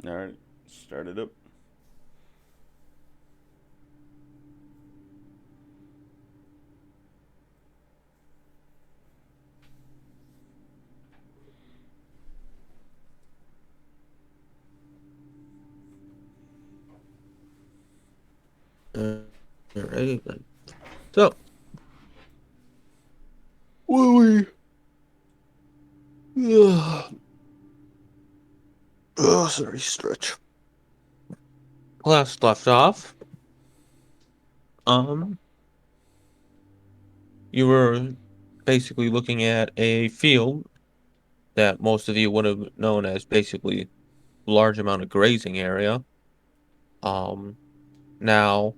Alright, start it up. Alright then. So, Willie. sorry, stretch. Last left off, um, you were basically looking at a field that most of you would have known as basically large amount of grazing area. Um, Now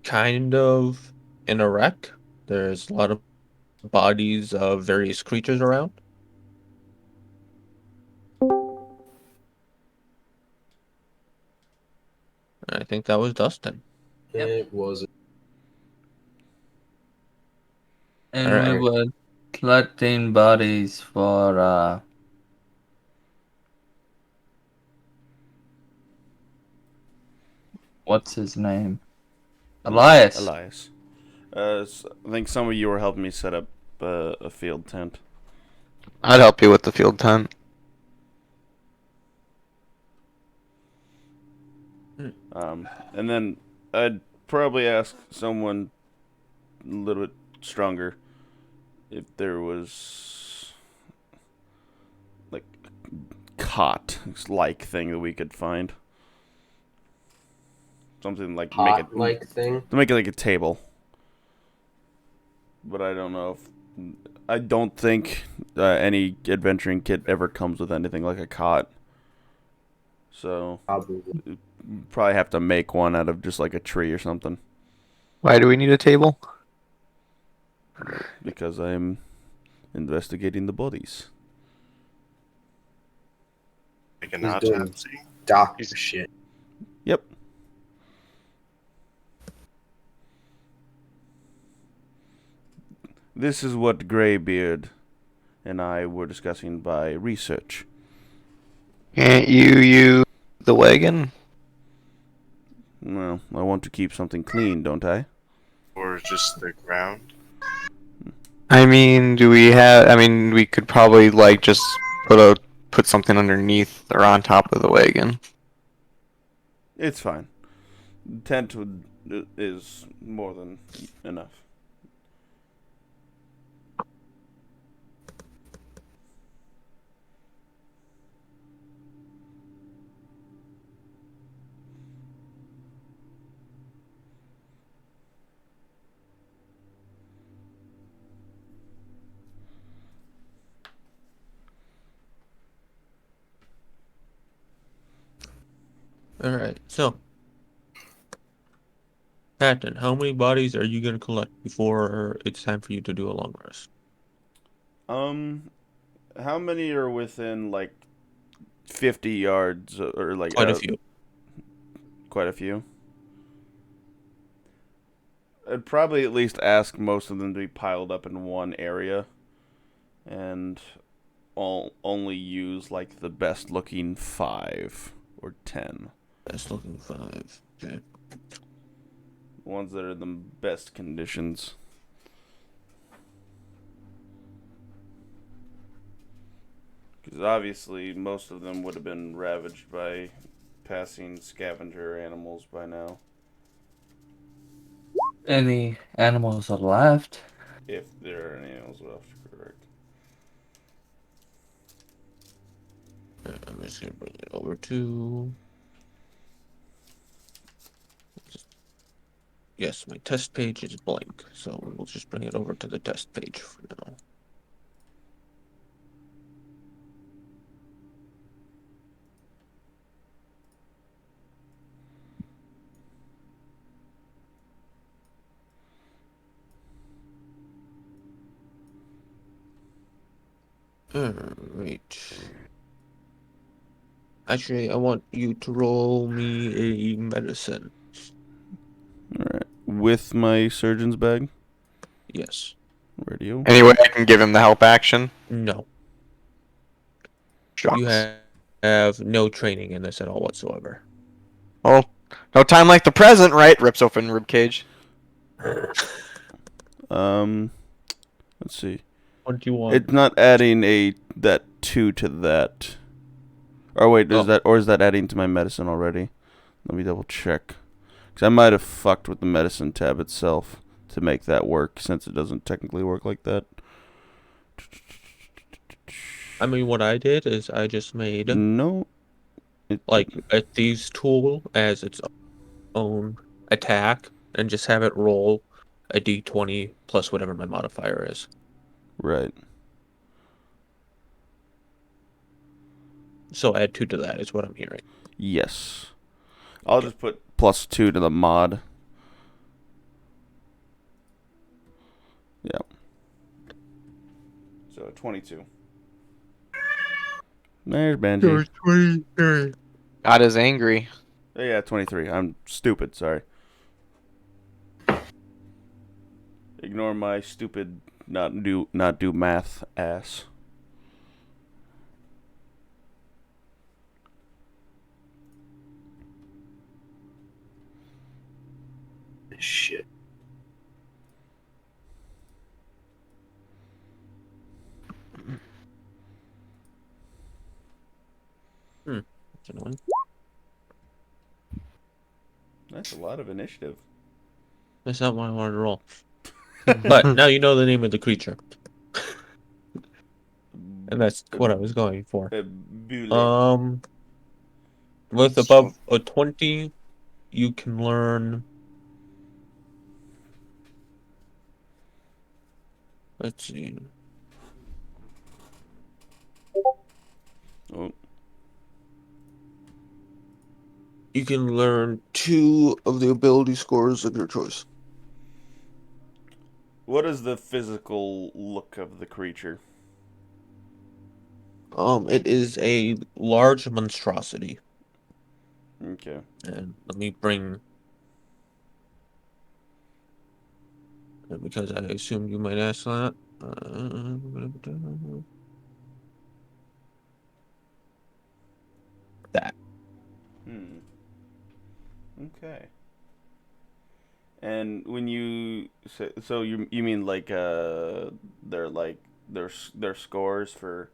kind of in a wreck. There's a lot of bodies of various creatures around. I think that was Dustin. Yep. It was. And we Alright. were collecting bodies for what's his name? Elias. Elias. I think some of you were helping me set up a field tent. I'd help you with the field tent. And then I'd probably ask someone a little bit stronger if there was like a cot-like thing that we could find. Something like Hot-like thing? to make it like a table. But I don't know if I don't think any adventuring kit ever comes with anything like a cot. So Probably. probably have to make one out of just like a tree or something Why do we need a table? because I'm investigating the bodies. Like an He's autopsy. Doctor shit. Yep. This is what Greybeard and I were discussing by research. Can't you use the wagon? Well, I want to keep something clean, don't I? Or just the ground. I mean, we could probably like just put something underneath or on top of the wagon. It's fine. Tent is more than enough. Alright, so Patton, how many bodies are you gonna collect before it's time for you to do a long rest? How many are within like 50 yards or like Quite a few. Quite a few. I'd probably at least ask most of them to be piled up in one area, and only use like the best looking 5 or 10. Best looking 5. Okay. Ones that are in the best conditions. Because obviously most of them would have been ravaged by passing scavenger animals by now. Any animals are left? If there are any animals left, correct. I'm just gonna bring it over to. Yes, my test page is blank, so we'll just bring it over to the test page for now. Alright. Actually, I want you to roll me a medicine. Alright. With my surgeon's bag? Yes. Radio? Anyway, I can give him the help action. No. Shucks. You have no training in this at all whatsoever. Oh, no time like the present, right? Rips open ribcage. Let's see. What do you want? It's not adding that 2 to that. Or wait, Oh. is that adding to my medicine already? Let me double check. Cuz I might have fucked with the medicine tab itself to make that work, since it doesn't technically work like that. I mean, what I did is I just made No. like a thieves tool as its own attack and just have it roll a d20 plus whatever my modifier is. Right. So add 2 to that is what I'm hearing. Yes. I'll just put +2 to the mod. Yeah. So 22. There's Benji. 23. God is angry. Oh, yeah, 23. I'm stupid, sorry. Ignore my stupid not do math ass. Shit. That's annoying. That's a lot of initiative. That's not what I wanted to roll. But now you know the name of the creature. And that's what I was going for. Bullet. With above a 20, you can learn. Let's see. Oh. You can learn 2 of the ability scores of your choice. What is the physical look of the creature? It is a large monstrosity. Okay. And let me bring. Because I assumed you might ask that. That. Okay. And when you say, so you mean like their scores for.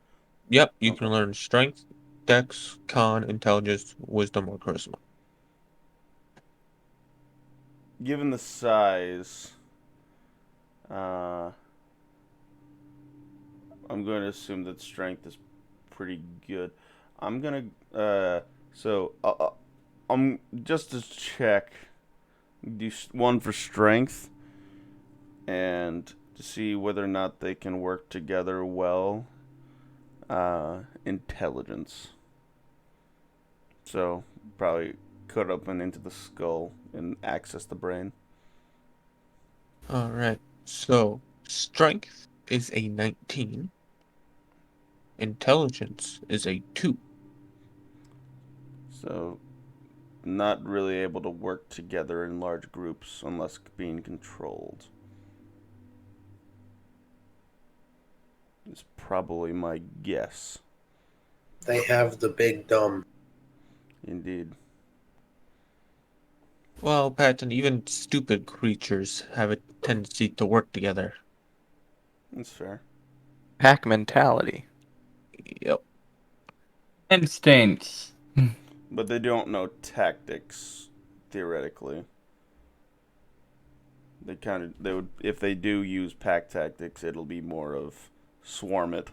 Yep, you can Okay. learn strength, dex, con, intelligence, wisdom, or charisma. Given the size, I'm going to assume that strength is pretty good. I'm gonna I'm just to check, do one for strength, and to see whether or not they can work together well. Intelligence. So probably cut open into the skull and access the brain. Alright, so strength is a 19. Intelligence is a 2. So not really able to work together in large groups unless being controlled. Is probably my guess. They have the big dumb. Indeed. Well, Patton, even stupid creatures have a tendency to work together. That's fair. Pack mentality. Yep. Instincts. But they don't know tactics, theoretically. They would, if they do use pack tactics, it'll be more of swarm it.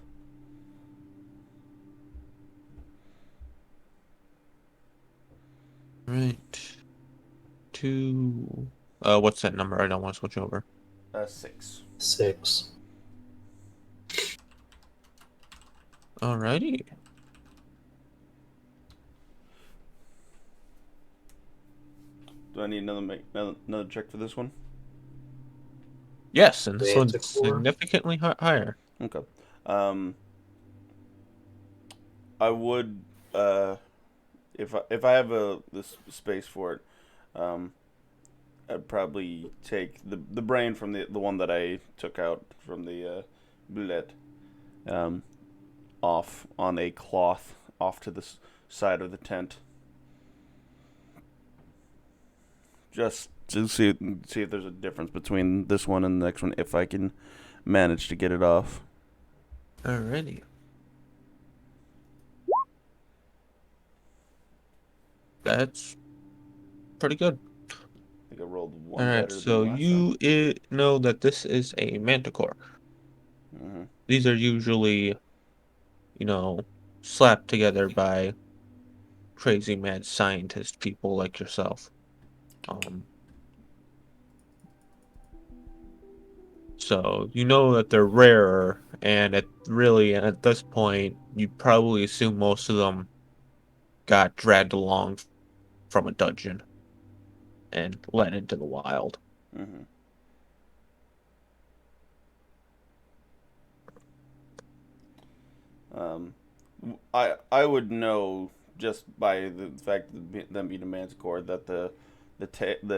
Right. 2. What's that number? I don't want to switch over. 6. 6. Alrighty. Do I need another check for this one? Yes, and this one's Manticore. significantly higher. Okay. I would if I have this space for it, I'd probably take the brain from the one that I took out from the bullet, off on a cloth off to the side of the tent. Just to see if there's a difference between this one and the next one, if I can manage to get it off. Alrighty. That's pretty good. I think I rolled one Alright, better so than last you know that this is a manticore. time. These are usually, slapped together by crazy mad scientist people like yourself. So you know that they're rarer, and at this point, you probably assume most of them got dragged along from a dungeon and led into the wild. Mm-hmm. I would know just by the fact that them being a manticore that the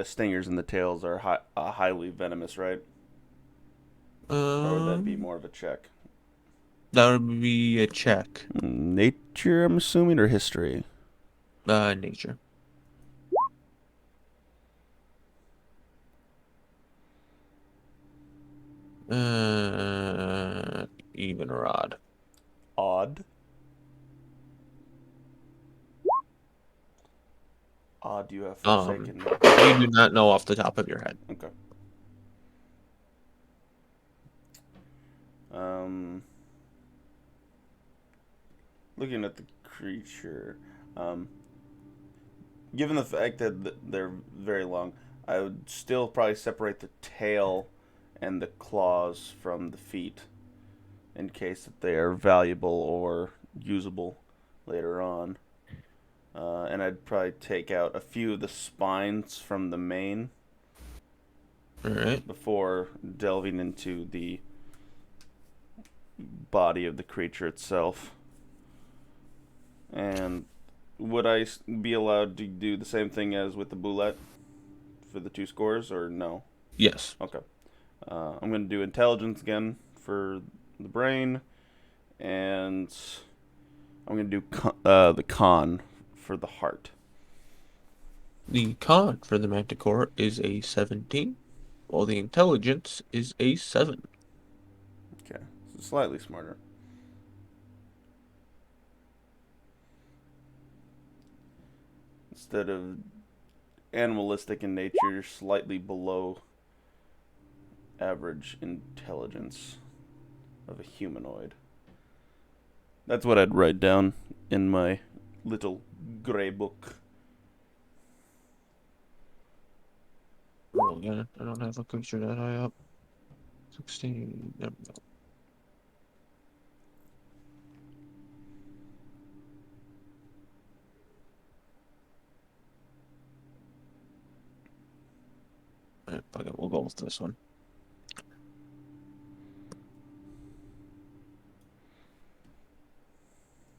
stingers and the tails are highly venomous, right? Or would that be more of a check? That would be a check. Nature, I'm assuming, or history? Nature. Even or odd? Odd. Odd, you have forsaken me. You do not know off the top of your head. Okay. Looking at the creature, given the fact that they're very long, I would still probably separate the tail and the claws from the feet in case that they are valuable or usable later on. And I'd probably take out a few of the spines from the mane Alright. before delving into the body of the creature itself. And would I be allowed to do the same thing as with the boulette for the 2 scores, or no? Yes. Okay. I'm going to do intelligence again for the brain, and I'm going to do the con for the heart. The con for the manticore is a 17, while the intelligence is a 7. Okay, so slightly smarter. Instead of animalistic in nature, slightly below average intelligence of a humanoid. That's what I'd write down in my little gray book. Oh, yeah, I don't have a creature that high up. 16. There we go. Alright, fuck it, we'll go with this one.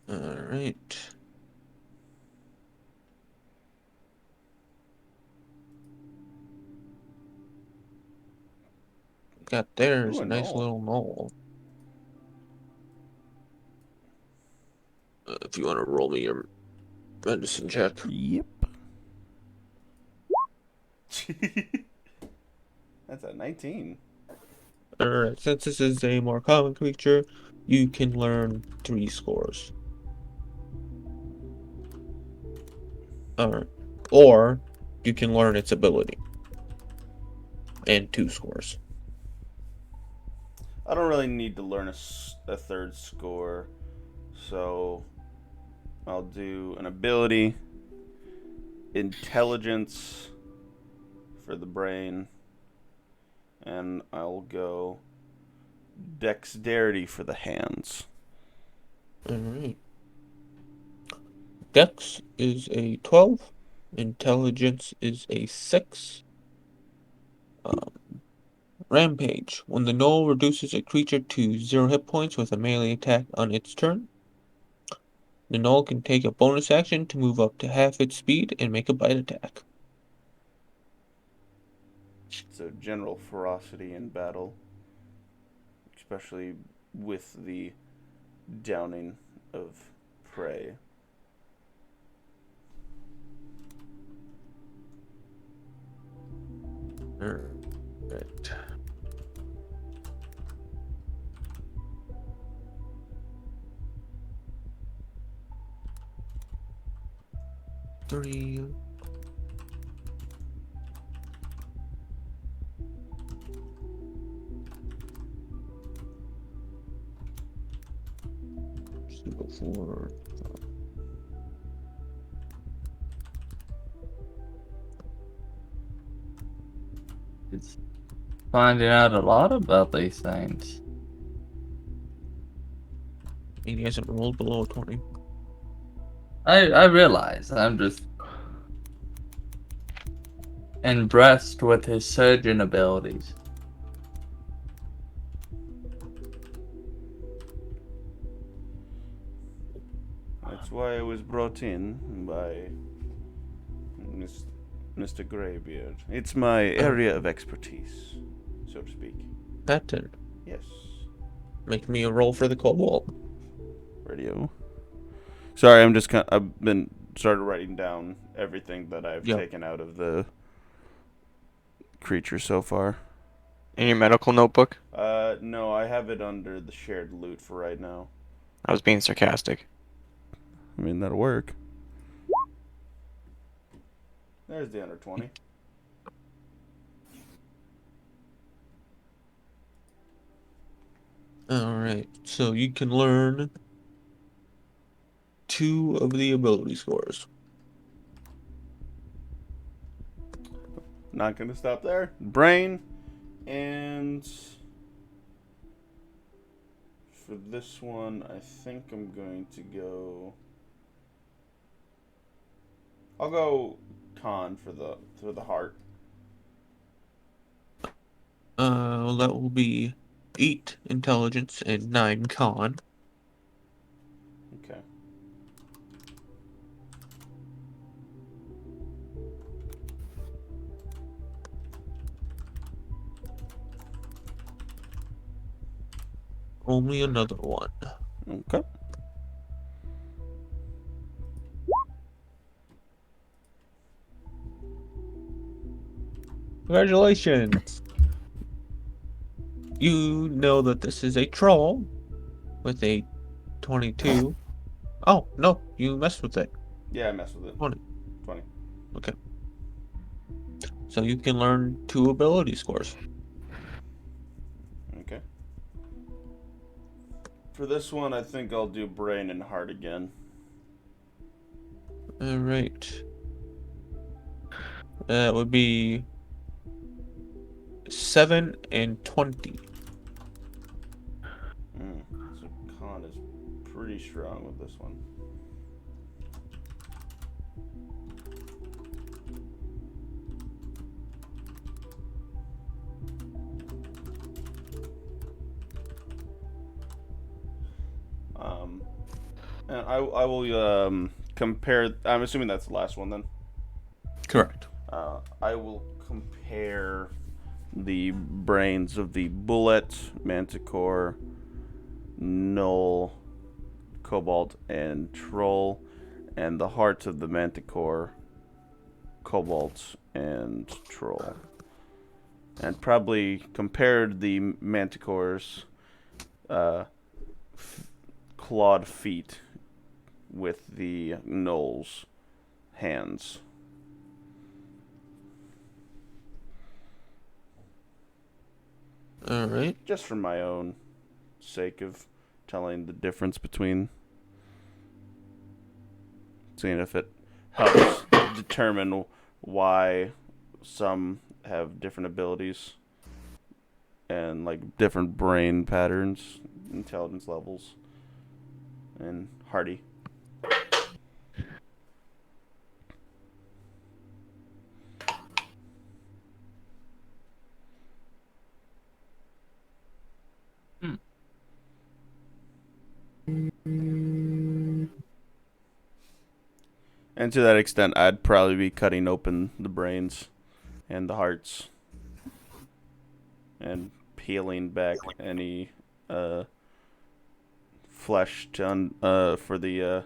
Alright. Got there's Ooh, a a nice knoll. little knoll. If you want to roll me your medicine check. Yep. That's a 19. Alright, since this is a more common creature, you can learn 3 scores. Alright. Or you can learn its ability. And 2 scores. I don't really need to learn a 3rd score, so I'll do an ability, intelligence for the brain, and I'll go dexterity for the hands. Alright. Dex is a 12. Intelligence is a 6. Rampage. When the gnoll reduces a creature to 0 hit points with a melee attack on its turn, the gnoll can take a bonus action to move up to half its speed and make a bite attack. So general ferocity in battle, especially with the downing of prey. Alright. Three. Go for It's finding out a lot about these things. he hasn't rolled below 20. I realize. I'm just impressed with his surgeon abilities. That's why I was brought in by Mr. Greybeard. It's my area of expertise, so to speak. Pattern. Yes. Make me a roll for the cobalt. Radio. Sorry, I've been started writing down everything that I've Yeah. taken out of the creature so far. In your medical notebook? No, I have it under the shared loot for right now. I was being sarcastic. I mean, that'll work. There's the under 20. Alright, so you can learn 2 of the ability scores. Not gonna stop there. Brain, and for this one, I think I'm going to go. I'll go con for the heart. That will be 8 intelligence and 9 con. Okay. Only another one. Okay. Congratulations! You know that this is a troll with a 22. Oh, no, you messed with it. Yeah, I messed with it. 20. 20. So you can learn 2 ability scores. Okay. For this one, I think I'll do brain and heart again. Alright. That would be 7 and 20. So con is pretty strong with this one. And I will compare. I'm assuming that's the last one then. Correct. I will compare the brains of the bullet, manticore, null, cobalt, and troll, and the hearts of the manticore, cobalt, and troll. And probably compared the manticore's clawed feet with the gnoll's hands. Alright. Just for my own sake of telling the difference between, seeing if it helps determine why some have different abilities and like different brain patterns, intelligence levels, and hardy. And to that extent, I'd probably be cutting open the brains and the hearts and peeling back any flesh to for the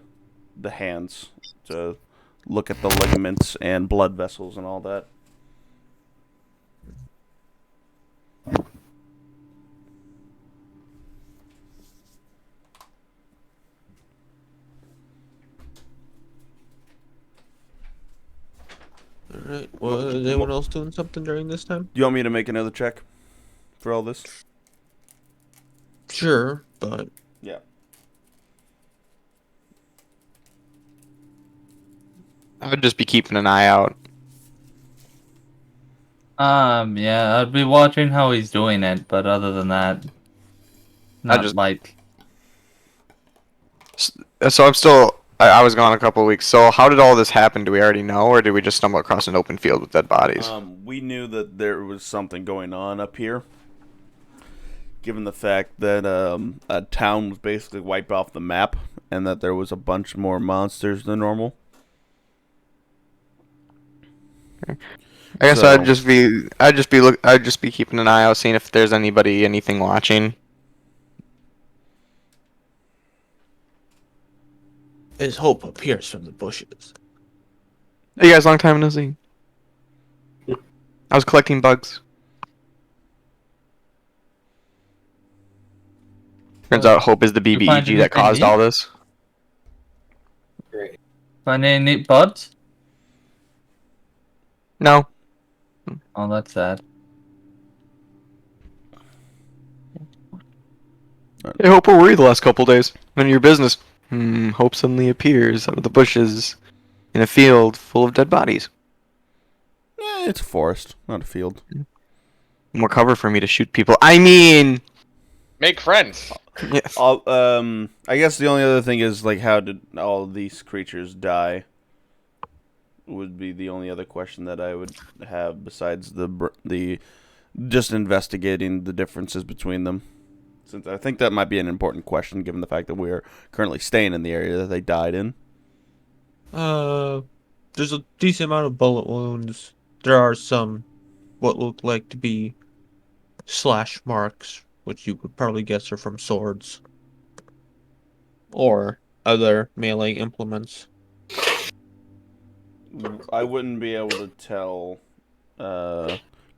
hands to look at the ligaments and blood vessels and all that. Alright, well, is anyone else doing something during this time? Do you want me to make another check for all this? Sure, but Yeah. I would just be keeping an eye out. Yeah, I'd be watching how he's doing it, but other than that, not just- like. So I'm still. I was gone a couple of weeks. So how did all this happen? Do we already know, or did we just stumble across an open field with dead bodies? We knew that there was something going on up here, given the fact that a town was basically wiped off the map, and that there was a bunch more monsters than normal. I guess so- I'd just be keeping an eye out, seeing if there's anything watching. as hope appears from the bushes. Hey guys, long time no see. I was collecting bugs. Turns out Hope is the find BBEG that anything caused neat? all this. Great. Find any neat buds? No. Oh, that's sad. Hey, Hope, where were you the last couple days? None of your business. Hope suddenly appears out of the bushes in a field full of dead bodies. It's a forest, not a field. More cover for me to shoot people. I mean, Make friends. yeah, I guess the only other thing is, like, how did all of these creatures die? Would be the only other question that I would have besides the just investigating the differences between them. Since I think that might be an important question, given the fact that we are currently staying in the area that they died in. There's a decent amount of bullet wounds. There are some what look like to be slash marks, which you could probably guess are from swords or other melee implements. I wouldn't be able to tell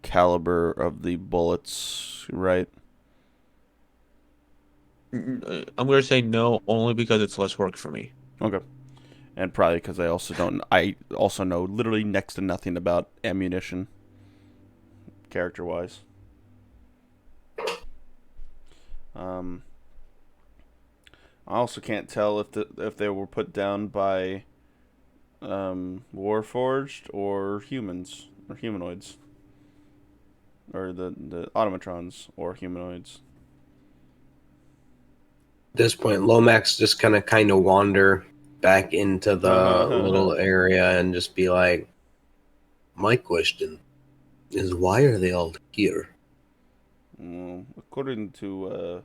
caliber of the bullets, right? I'm gonna say no, only because it's less work for me. Okay. And probably because I also know literally next to nothing about ammunition, character-wise. I also can't tell if they were put down by Warforged or humans or humanoids, or the automatrons or humanoids. At this point, Lomax just kind of wander back into the little area and just be like, my question is, why are they all here? Well, according to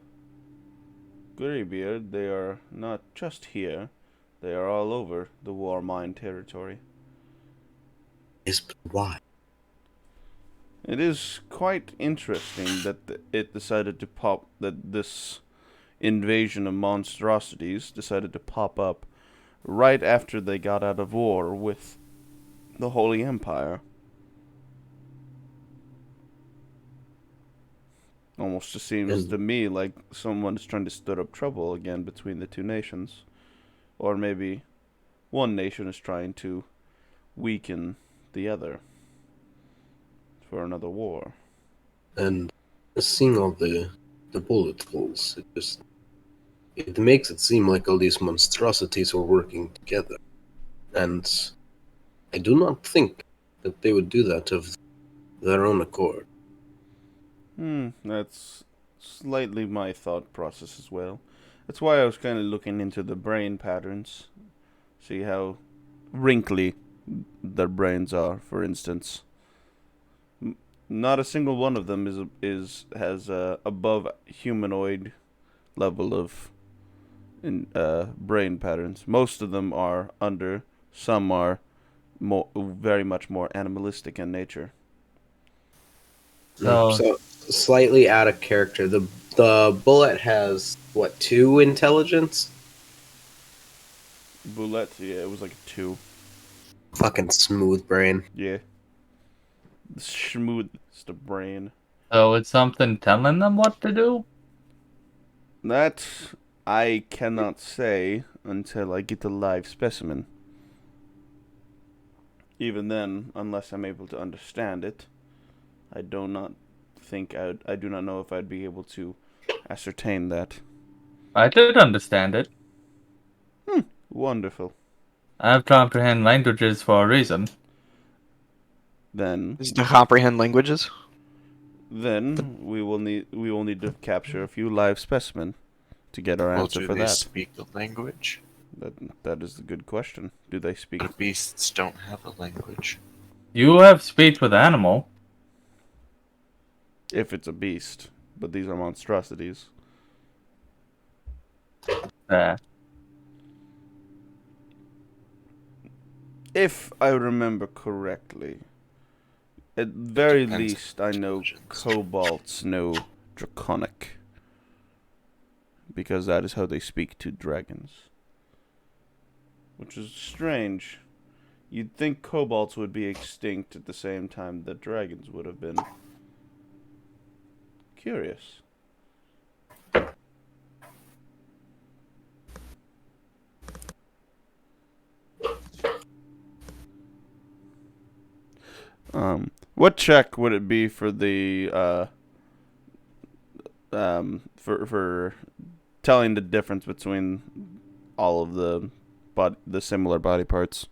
Greybeard, they are not just here; they are all over the Warmind territory. Yes, but why? It is quite interesting that it decided to pop, that this invasion of monstrosities decided to pop up right after they got out of war with the Holy Empire. Almost just seems to me like someone's trying to stir up trouble again between the two nations. Or maybe one nation is trying to weaken the other for another war. And seeing all the bullet holes, it makes it seem like all these monstrosities are working together. And I do not think that they would do that of their own accord. That's slightly my thought process as well. That's why I was kind of looking into the brain patterns. See how wrinkly their brains are, for instance. Not a single one of them has a above humanoid level of brain patterns. Most of them are under. Some are very much more animalistic in nature. So, Slightly out of character. The bullet has what, 2 intelligence? Boulette, yeah, it was like a 2. Fucking smooth brain. Yeah. Smooth the brain. so it's something telling them what to do? That I cannot say until I get a live specimen. Even then, unless I'm able to understand it, I do not think I do not know if I'd be able to ascertain that. I did understand it. Wonderful. I have comprehend languages for a reason. Then, Is to comprehend languages? we will need to capture a few live specimen to get our Well, answer do for they that. speak the language? That is a good question. Do they speak? The beasts don't have a language. You have speech with animal. If it's a beast, but these are monstrosities. There. If I remember correctly, at very Depends on least I know intelligence. kobolds know Draconic. Because that is how they speak to dragons. Which is strange. You'd think kobolds would be extinct at the same time that dragons would have been. Curious. What check would it be for the for telling the difference between all of the similar body parts?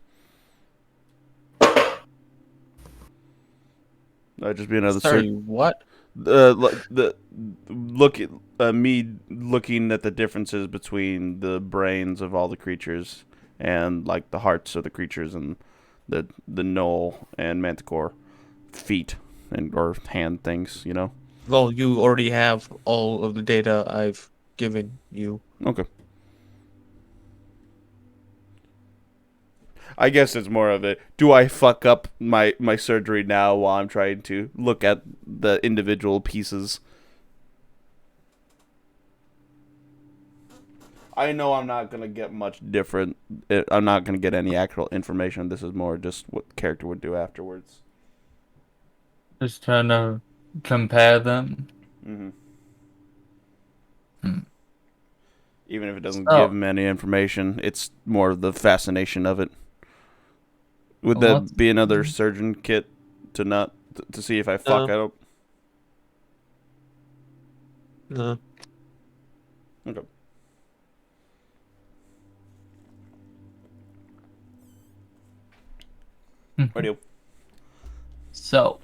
That'd just be another Sorry, what? me looking at the differences between the brains of all the creatures and like the hearts of the creatures and the gnoll and manticore feet and or hand things, you know. Well, you already have all of the data I've given you. Okay. I guess it's more of a, do I fuck up my surgery now while I'm trying to look at the individual pieces? I know I'm not going to get much different. I'm not going to get any actual information. This is more just what the character would do afterwards. Just trying to compare them. Mm-hmm. Hmm. Even if it doesn't Oh. give him any information, it's more of the fascination of it. Would Well, that be another surgeon kit to see if I fuck No. up? No. Okay. Radio. So,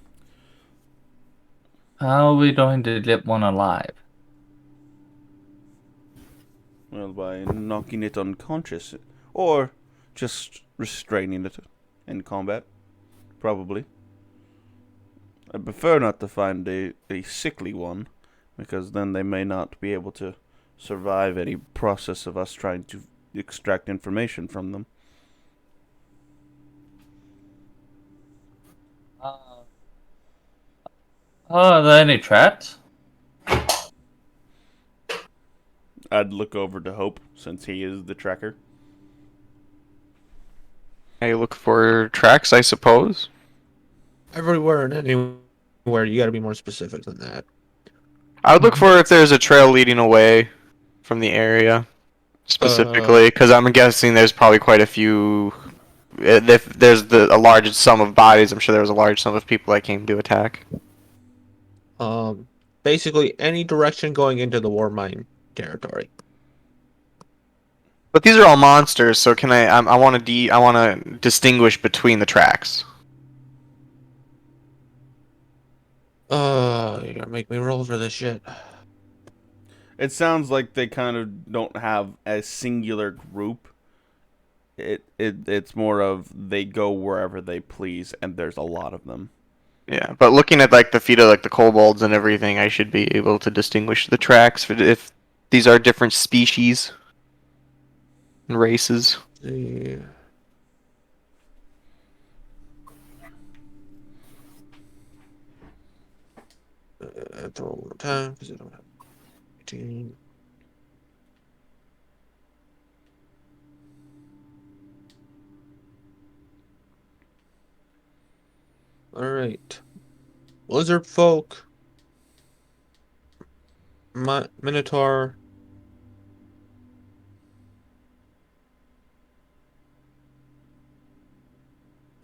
how are we going to get one alive? Well, by knocking it unconscious, or just restraining it in combat, probably. I prefer not to find a sickly one, because then they may not be able to survive any process of us trying to extract information from them. Are there any traps? I'd look over to Hope, since he is the tracker. I look for tracks, I suppose. Everywhere and anywhere, you gotta be more specific than that. I would look for if there's a trail leading away from the area, specifically, because I'm guessing there's probably quite a few. If there's a large sum of bodies, I'm sure there was a large sum of people that came to attack. Basically any direction going into the war mine territory. But these are all monsters, so can I want to distinguish between the tracks. You're gonna make me roll for this shit. It sounds like they kind of don't have a singular group. It's more of they go wherever they please, and there's a lot of them. Yeah, but looking at like the feet of like the kobolds and everything, I should be able to distinguish the tracks if these are different species and races. Yeah. I have to roll one more time because I don't have 18. Alright. Lizard folk. Minotaur.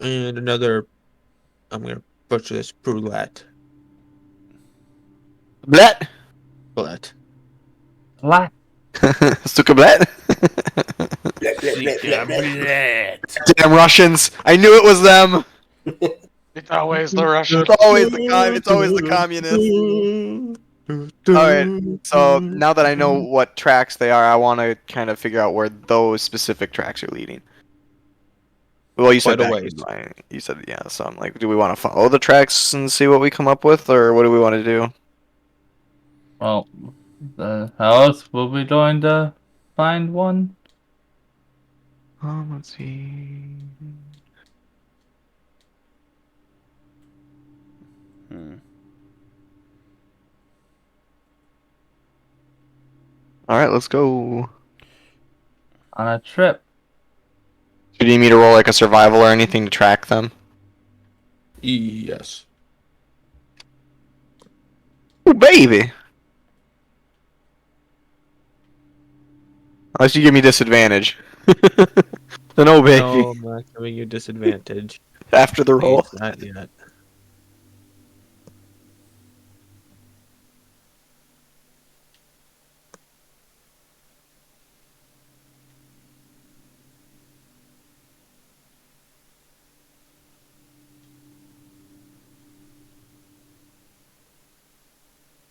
And another, I'm gonna butcher this, brulette. Blet. Bullet. What? Suka blet. Damn Russians! I knew it was them. It's always the Russian. It's always the communists. Alright, so now that I know what tracks they are, I want to kind of figure out where those specific tracks are leading. Well, you said Quite a back ways. in my, you said yeah. So I'm like, do we want to follow the tracks and see what we come up with, or what do we want to do? Well, how else will we going to find one? Let's see. Hmm. All right, let's go. On a trip. Do you need me to roll like a survival or anything to track them? Yes. Oh, baby. Unless you give me disadvantage. Then oh, baby. No, I'm not giving you disadvantage. After the roll. It's not yet.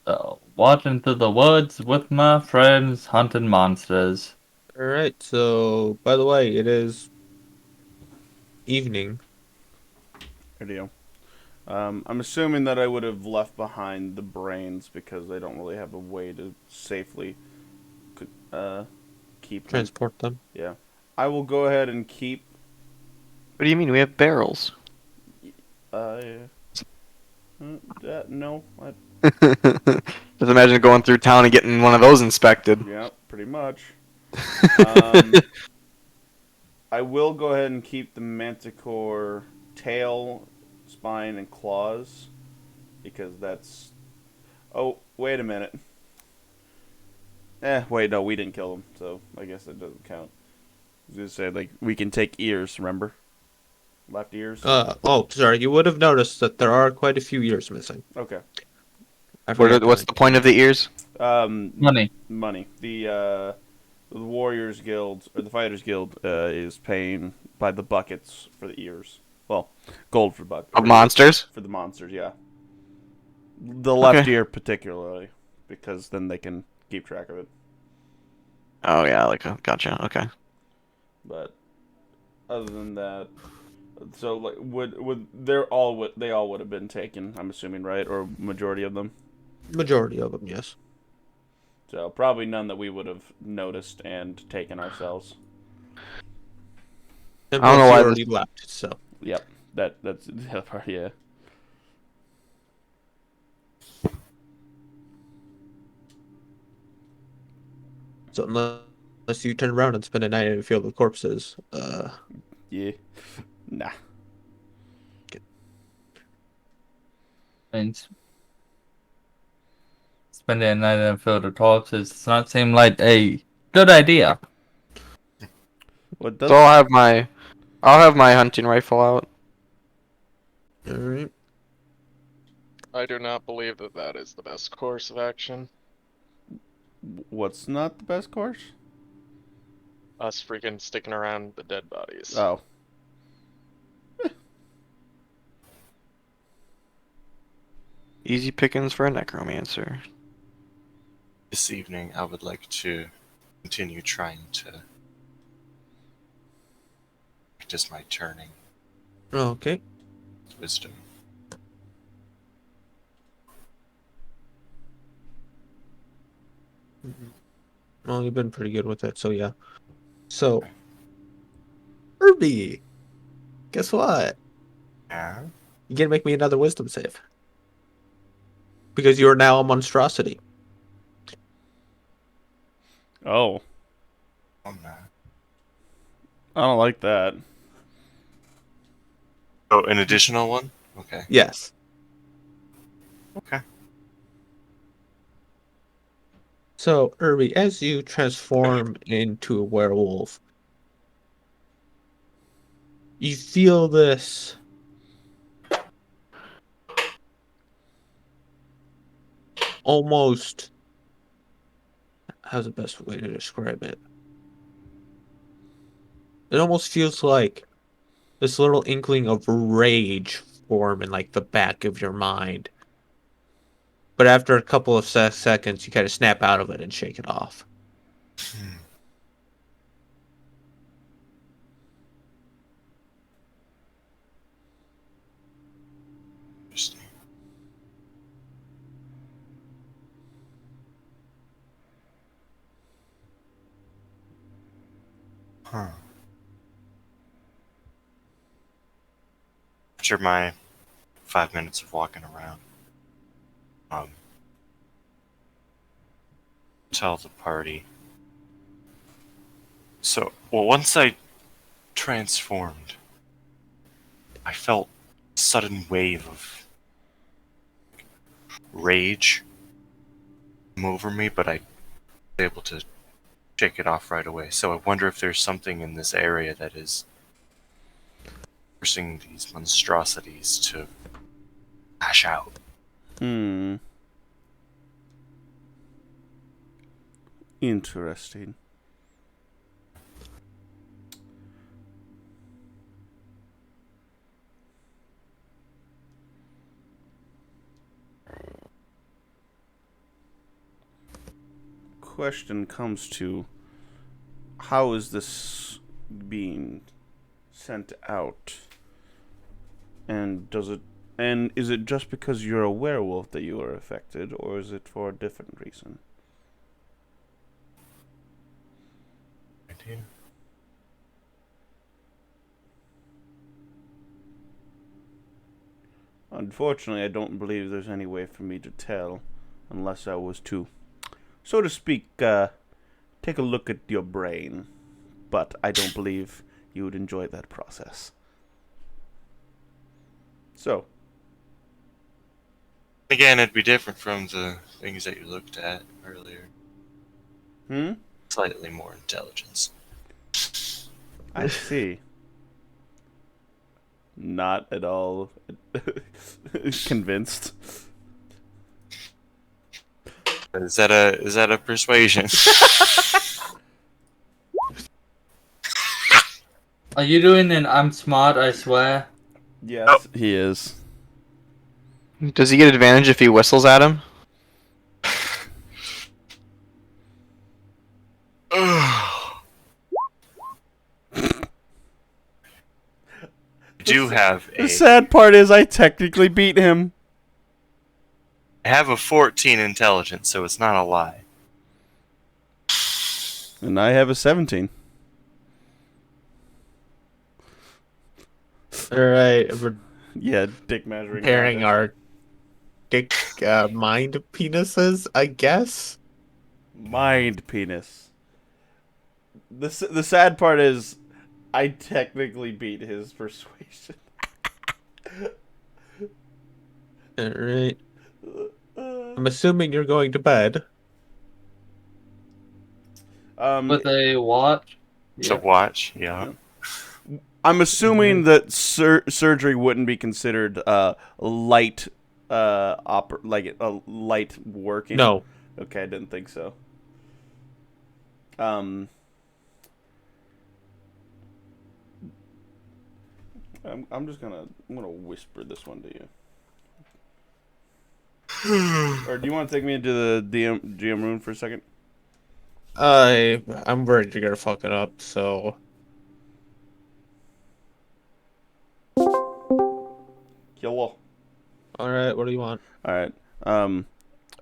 So, walking through the woods with my friends hunting monsters. Alright, so, by the way, it is evening. Good deal. I'm assuming that I would have left behind the brains because they don't really have a way to safely keep them. Transport them. Yeah. I will go ahead and keep. What do you mean? We have barrels. No. Just imagine going through town and getting one of those inspected. Yeah, pretty much. I will go ahead and keep the manticore tail, spine, and claws because that's. Oh, wait a minute. Wait, no, we didn't kill him, so I guess that doesn't count. I was gonna say, like, we can take ears, remember? Left ears? Oh, sorry, you would have noticed that there are quite a few ears missing. Okay. I forgot What's the point of the ears? Money. Money. The Warriors Guild, or the Fighters Guild, is paying by the buckets for the ears. Well, gold for buckets. Of monsters? For the monsters, yeah. The left Okay. ear particularly, because then they can keep track of it. Oh yeah, like gotcha. Okay. But other than that, so like they all would have been taken, I'm assuming, right? Or majority of them. Majority of them, yes. So probably none that we would have noticed and taken ourselves. And I don't know plus why you already left, so. Yep. That's the other part, yeah. So unless you turn around and spend a night in a field of corpses, Yeah. Nah. And spending a night in a field of corpses does not seem like a good idea. What does So I'll have my hunting rifle out. alright. I do not believe that that is the best course of action. what's not the best course? Us freaking sticking around the dead bodies. Oh. Easy pickings for a necromancer. This evening, I would like to continue trying to practice my turning Okay. wisdom. Well, you've been pretty good with it, so yeah. So, Herbie, guess what? Yeah? You gotta make me another wisdom save. Because you are now a monstrosity. Oh. Oh no. I don't like that. Oh, an additional one? Okay. Yes. Okay. So, Herbie, as you transform into a werewolf, You feel this almost. How's the best way to describe it? It almost feels like this little inkling of rage form in like the back of your mind. But after a couple of seconds, you kind of snap out of it and shake it off. Interesting. Huh. After my 5 minutes of walking around, tell the party. So, well, once I transformed, I felt a sudden wave of rage come over me, but I was able to shake it off right away. So I wonder if there's something in this area that is forcing these monstrosities to lash out. Interesting. Question comes to, how is this being sent out? And is it just because you're a werewolf that you are affected, or is it for a different reason? Idea. Unfortunately, I don't believe there's any way for me to tell, unless I was to, so to speak, take a look at your brain. But I don't believe you would enjoy that process. So. Again, it'd be different from the things that you looked at earlier. Slightly more intelligence. I see. Not at all convinced. Is that a persuasion? Are you doing an I'm smart, I swear? Yes, he is. Does he get advantage if he whistles at him? I do have The sad part is I technically beat him. I have a 14 intelligence, so it's not a lie. And I have a 17. Alright, we're Yeah, dick measuring. comparing contest. our dick mind penises, I guess. Mind penis. The sad part is I technically beat his persuasion. Alright. I'm assuming you're going to bed. With a watch? To watch, yeah. I'm assuming that surgery wouldn't be considered light like a light working. No. Okay, I didn't think so. I'm gonna whisper this one to you. Or do you want to take me into the GM room for a second? I'm worried you're gonna fuck it up, so Hello. alright, what do you want? All right.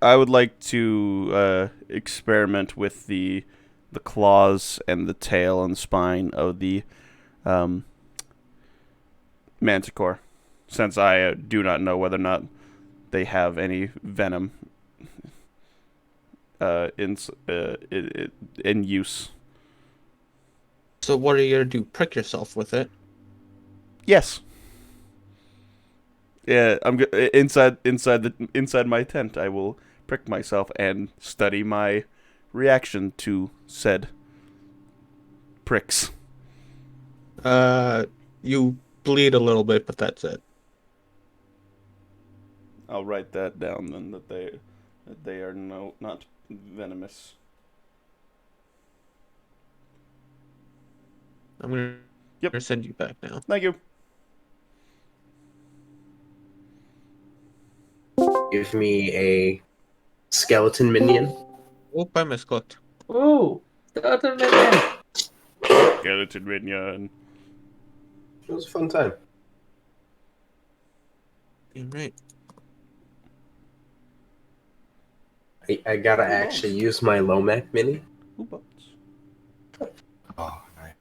I would like to experiment with the claws and the tail and spine of the manticore, since I do not know whether or not they have any venom in use. So what are you gonna do? Prick yourself with it? Yes. Yeah, inside my tent. I will prick myself and study my reaction to said pricks. You bleed a little bit, but that's it. I'll write that down then, that they are not venomous. I'm gonna Yep. send you back now. Thank you. Give me a skeleton minion. Oh, I misclicked. Ooh, skeleton minion. Skeleton minion. It was a fun time. Alright. I gotta actually use my Lomac mini. Ooh, boats. Oh, nice.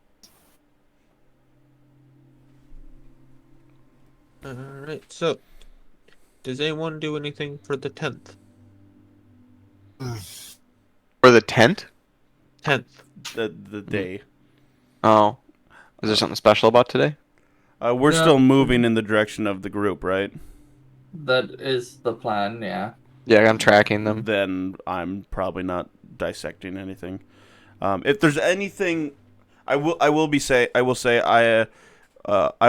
Alright, so does anyone do anything for the 10th? For the tent? 10th. The day. Oh. Is there something special about today? We're No. still moving in the direction of the group, right? That is the plan, yeah. Yeah, I'm tracking them. Then I'm probably not dissecting anything. If there's anything, I will say I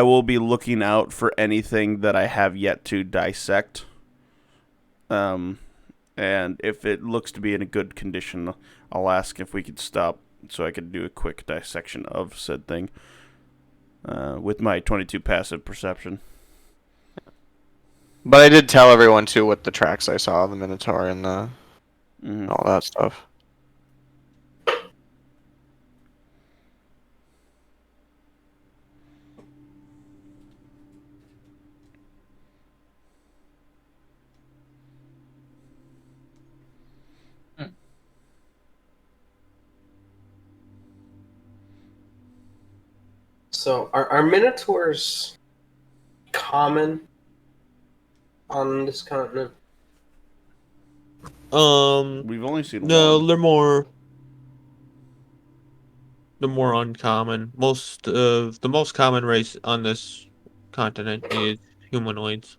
will be looking out for anything that I have yet to dissect. And if it looks to be in a good condition, I'll ask if we could stop so I could do a quick dissection of said thing. With my 22 passive perception. But I did tell everyone too what the tracks I saw, the Minotaur and the Mhm. all that stuff. So, are minotaurs common on this continent? We've only seen No, one. they're more uncommon. The most common race on this continent is humanoids.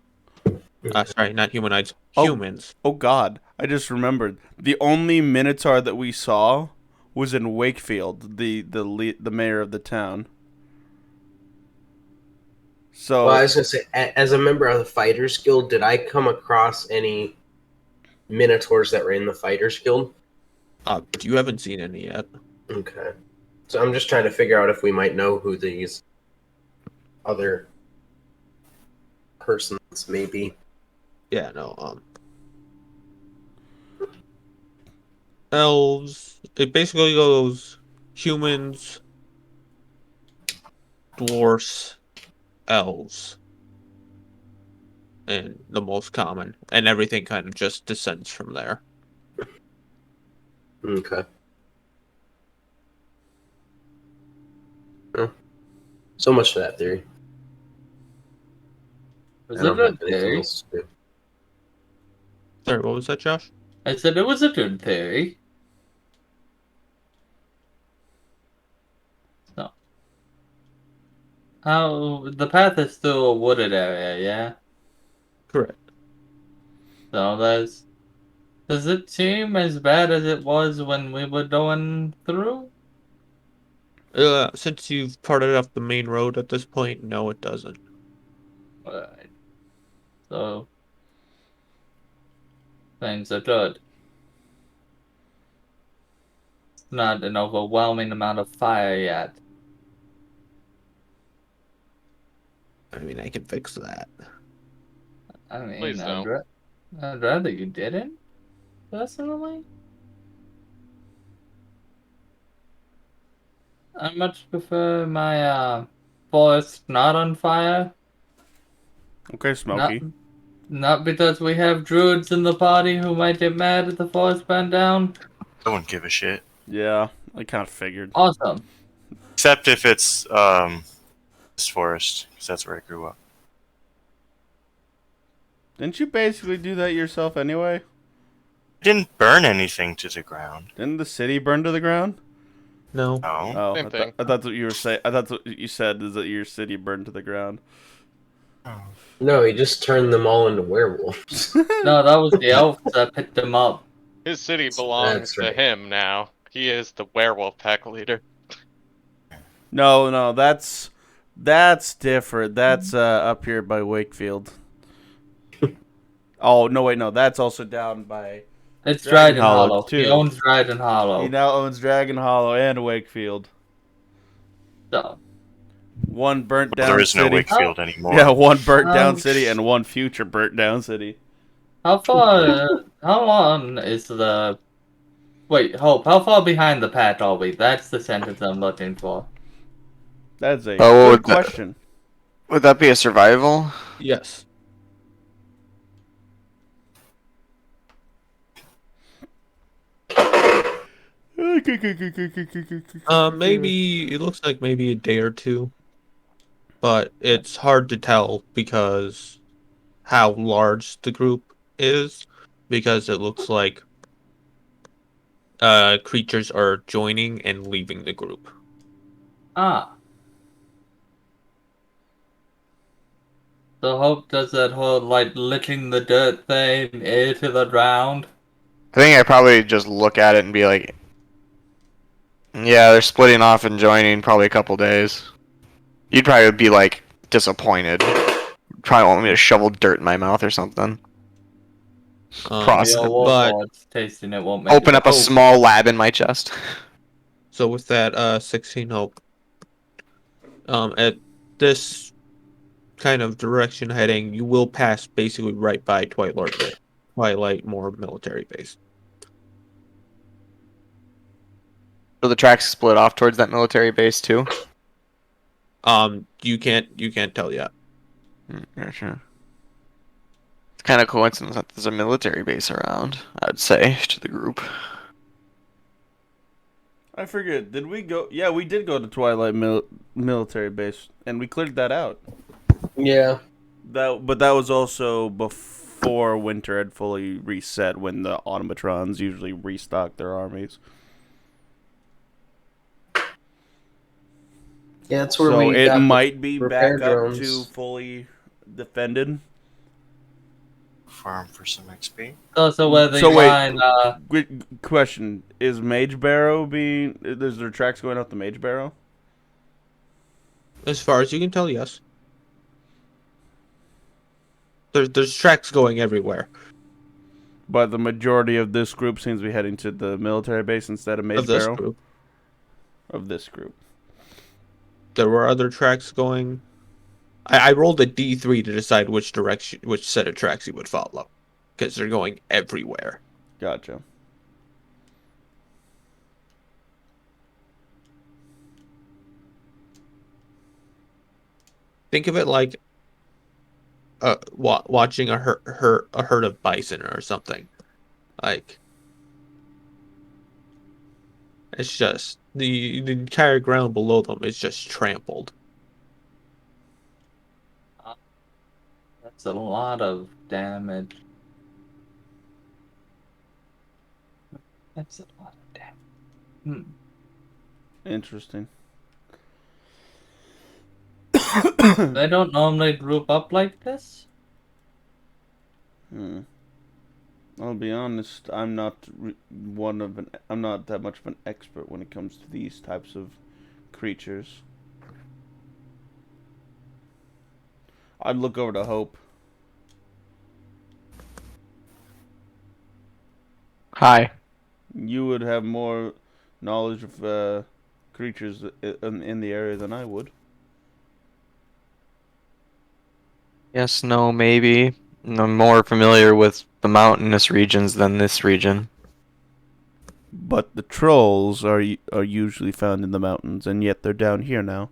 Sorry, not humanoids. Oh. Humans. Oh God, I just remembered. The only Minotaur that we saw was in Wakefield, the mayor of the town. So Well, I was gonna say, as a member of the Fighters Guild, did I come across any minotaurs that were in the Fighters Guild? You haven't seen any yet. Okay. So I'm just trying to figure out if we might know who these other persons may be. Yeah, no. Elves. It basically goes humans, dwarfs, elves, and the most common, and everything kind of just descends from there. Okay. So much for that theory. Was I don't it a have anything theory? else to do. Sorry, what was that, Josh? I said it was a good theory. So, how the path is still a wooded area, yeah. Correct. So does it seem as bad as it was when we were going through? Since you've parted off the main road at this point, no, it doesn't. Right. So things are good. It's not an overwhelming amount of fire yet. I mean, I can fix that. I mean, Please don't. I'd rather you didn't, personally. I much prefer my forest not on fire. okay, Smokey. Not because we have druids in the party who might get mad if the forest burned down. I wouldn't give a shit. Yeah, I kind of figured. Awesome. Except if it's this forest, because that's where I grew up. Didn't you basically do that yourself anyway? I didn't burn anything to the ground. Didn't the city burn to the ground? No. No. Oh, Same thing. I thought what you were saying. I thought what you said is that your city burned to the ground. No, he just turned them all into werewolves. No, that was the elves that picked them up. His city belongs That's to right. him now. He is the werewolf pack leader. No, that's That's different. That's up here by Wakefield. Oh no, wait, no, that's also down by. It's Dragon Dryden Hollow, Hollow. too. He owns Dryden Hollow. He now owns Dragon Hollow and Wakefield. So, One burnt Well, down there is no city. Wakefield anymore. Yeah, one burnt down Um, city and one future burnt down city. how far? How long is the? Wait, Hope. How far behind the path are we? That's the sentence I'm looking for. That's a Oh, good that- question. Would that be a survival? Yes. Maybe it looks like maybe a day or two, but it's hard to tell because how large the group is, because it looks like creatures are joining and leaving the group. Ah. So Hope does that whole like licking the dirt thing into the ground. I think I probably just look at it and be like, yeah, they're splitting off and joining probably a couple days. You'd probably be like disappointed. Probably want me to shovel dirt in my mouth or something. Process The it, old but warlords tasting it won't make Open it. up a small lab in my chest. So with that, 16 Hope. At this kind of direction heading, you will pass basically right by Twilight Moor military base. So the tracks split off towards that military base too. You can't tell yet. Gotcha. It's kind of coincidence that there's a military base around, I would say, to the group. I forget. Did we go? Yeah, we did go to Twilight military base, and we cleared that out. Yeah. But that was also before winter had fully reset, when the automatrons usually restock their armies. Yeah, that's where So we it got the might be repair back up drones. to fully defended. Farm for some XP. Also where the So wait. line Good question: is Mage Barrow being? Is there tracks going out the Mage Barrow? As far as you can tell, yes. There's tracks going everywhere But the majority of this group seems to be heading to the military base instead of Mage of this Barrow. group. Of this group. There were other tracks going. I rolled a D3 to decide which set of tracks you would follow, because they're going everywhere. Gotcha. Think of it like watching a herd of bison or something. Like, it's just the entire ground below them is just trampled. that's a lot of damage. That's a lot of damage. Interesting. They don't normally group up like this. I'll be honest. I'm not I'm not that much of an expert when it comes to these types of creatures. I'd look over to Hope. Hi. You would have more knowledge of creatures in the area than I would. Yes, no, maybe. I'm more familiar with the mountainous regions than this region. But the trolls are usually found in the mountains, and yet they're down here now.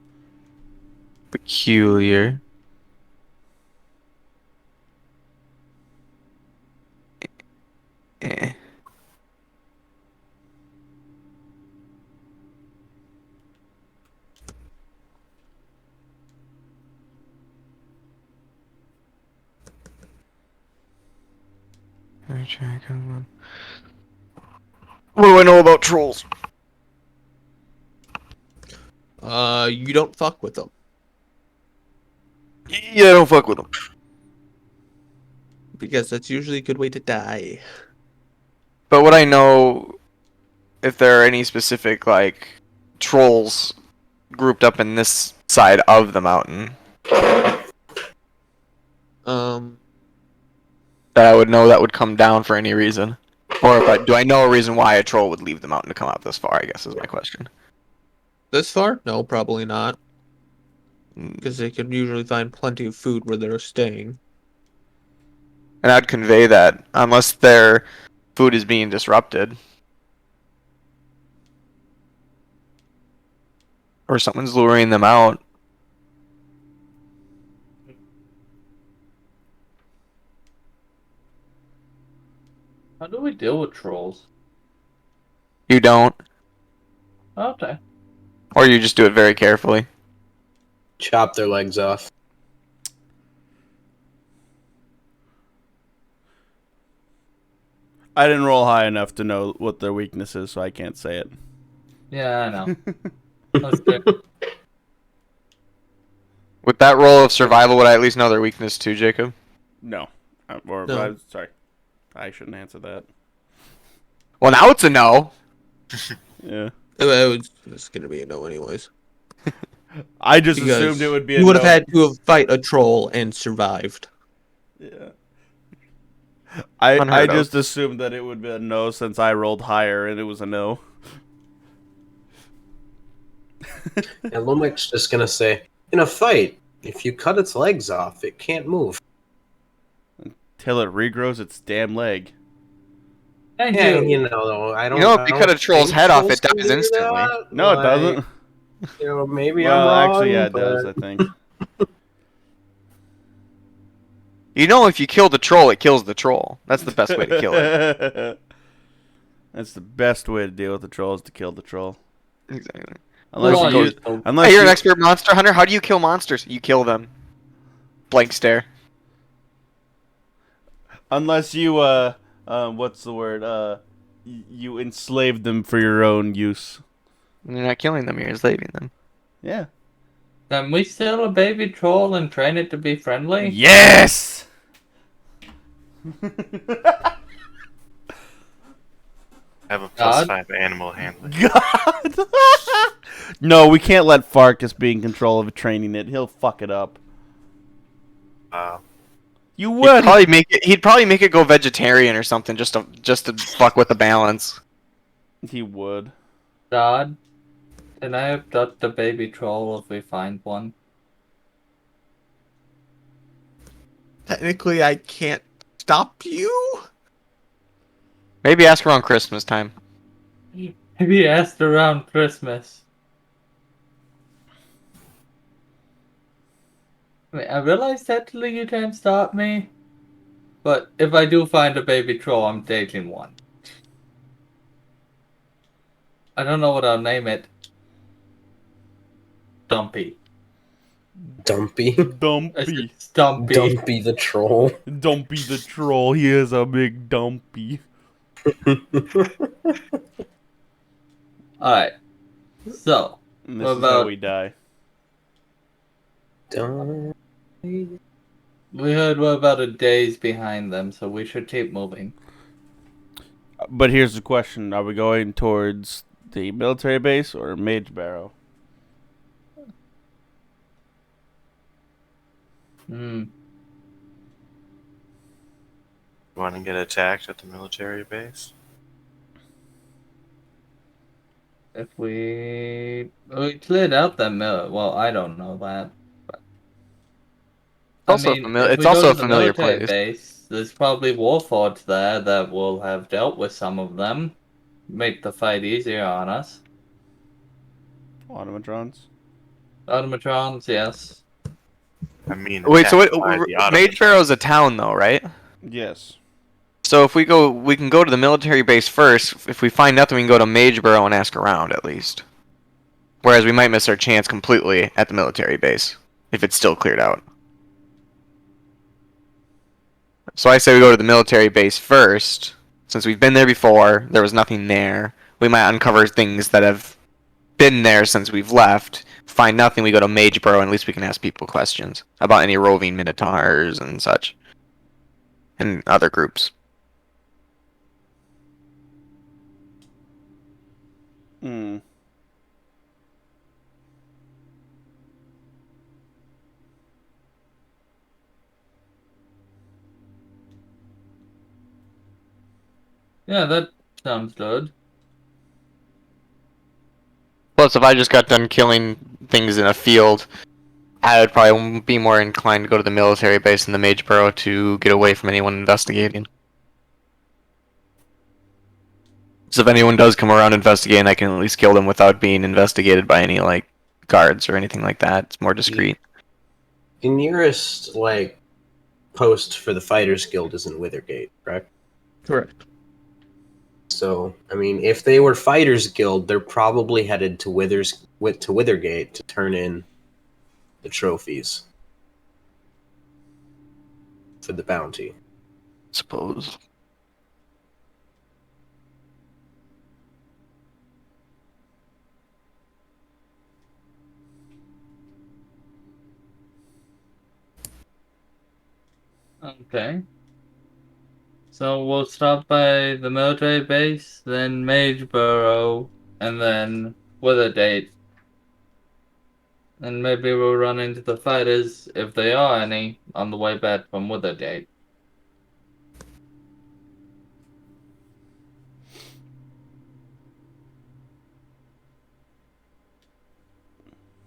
Peculiar. Eh. What do I know about trolls? You don't fuck with them Yeah, I don't fuck with them. because that's usually a good way to die. But would I know if there are any specific, like, trolls grouped up in this side of the mountain Um, that I would know that would come down for any reason? Or if do I know a reason why a troll would leave the mountain to come out this far, I guess is my question. this far? No, probably not. Mm. Because they can usually find plenty of food where they're staying. And I'd convey that unless their food is being disrupted. Or someone's luring them out. How do we deal with trolls? You don't. Okay. Or you just do it very carefully. Chop their legs off. I didn't roll high enough to know what their weakness is, so I can't say it. Yeah, I know. That's good. With that roll of survival, would I at least know their weakness too, Jacob? No. No. I'm sorry. I shouldn't answer that. Well, now it's a no. Yeah. It's gonna be a no anyways. I just Because assumed it would be a you would have no. had to have fight a troll and survived. Yeah. I Unheard of. just assumed that it would be a no since I rolled higher and it was a no. And Lumek's just gonna say, in a fight, if you cut its legs off, it can't move. Till it regrows its damn leg. Thank Yeah, you. you know, I don't. You know, if I you don't cut a troll's think head off, it trolls can dies do instantly. that. No, it Like, doesn't. You know, maybe Well, I'm wrong. actually, yeah, it but... does, I think. You know, if you kill the troll, it kills the troll. That's the best way to kill it. That's the best way to deal with the troll is to kill the troll. Exactly. Unless Well, you you use, don't- unless Hey, you're an you- expert monster hunter. How do you kill monsters? You kill them. Blank stare. unless you what's the word? You enslave them for your own use. You're not killing them. You're enslaving them. Yeah. Can we steal a baby troll and train it to be friendly? Yes. I have a God. +5 animal handling. God. No, we can't let Farkas be in control of training it. He'll fuck it up. You He'd would. probably make it. He'd probably make it go vegetarian or something, just to fuck with the balance. He would. God, can I abduct the baby troll if we find one? Technically, I can't stop you. Maybe ask around Christmas time. Maybe asked around Christmas. I realize technically you can't stop me, but if I do find a baby troll, I'm taking one. I don't know what I'll name it. Dumpy. Dumpy. Dumpy. Stumpy. Dumpy the troll. Dumpy the troll. He is a big dumpy. Alright. So, And this What is how about- we die. Dumpy. we heard we're about a day's behind them, so we should keep moving. But here's the question: are we going towards the military base or Mage Barrow? Hmm. Want to get attacked at the military base? If we cleared out that mill, well, I don't know that. But... Also if it's we go also to a the familiar military place. Base, there's probably warforged there that will have dealt with some of them, make the fight easier on us. Automatrons. Automatrons, yes. I mean, Wait, so attacked by the Mage automaton. Barrow's a town, though, right? Yes. So if we can go to the military base first. If we find nothing, we can go to Mage Barrow and ask around at least. Whereas we might miss our chance completely at the military base if it's still cleared out. So I say we go to the military base first, since we've been there before. There was nothing there. We might uncover things that have been there since we've left. Find nothing, we go to Mage Barrow, and at least we can ask people questions about any roving minotaurs and such, and other groups. Hmm. Yeah, that sounds good. Plus, if I just got done killing things in a field, I would probably be more inclined to go to the military base in the Mage Burrow to get away from anyone investigating. So if anyone does come around investigating, I can at least kill them without being investigated by any like guards or anything like that. It's more discreet. The nearest like post for the Fighters Guild is in Withergate, correct? Correct. So, I mean, if they were Fighters Guild, they're probably headed to Withergate to turn in the trophies for the bounty. Suppose. Okay. So we'll stop by the military base, then Mageborough, and then Withergate. And maybe we'll run into the fighters, if there are any, on the way back from Withergate.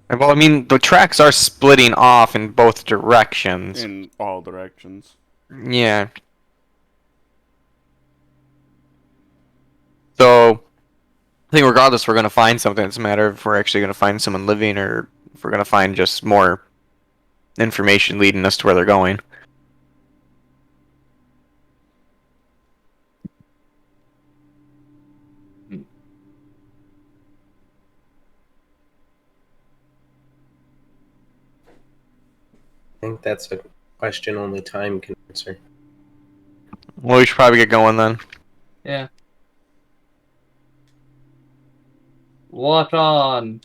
Well, I mean, the tracks are splitting off in both directions. In all directions. Yeah. So, I think regardless, we're going to find something. It's a matter of if we're actually going to find someone living or if we're going to find just more information leading us to where they're going. I think that's a question only time can answer. Well, we should probably get going then. Yeah. What on?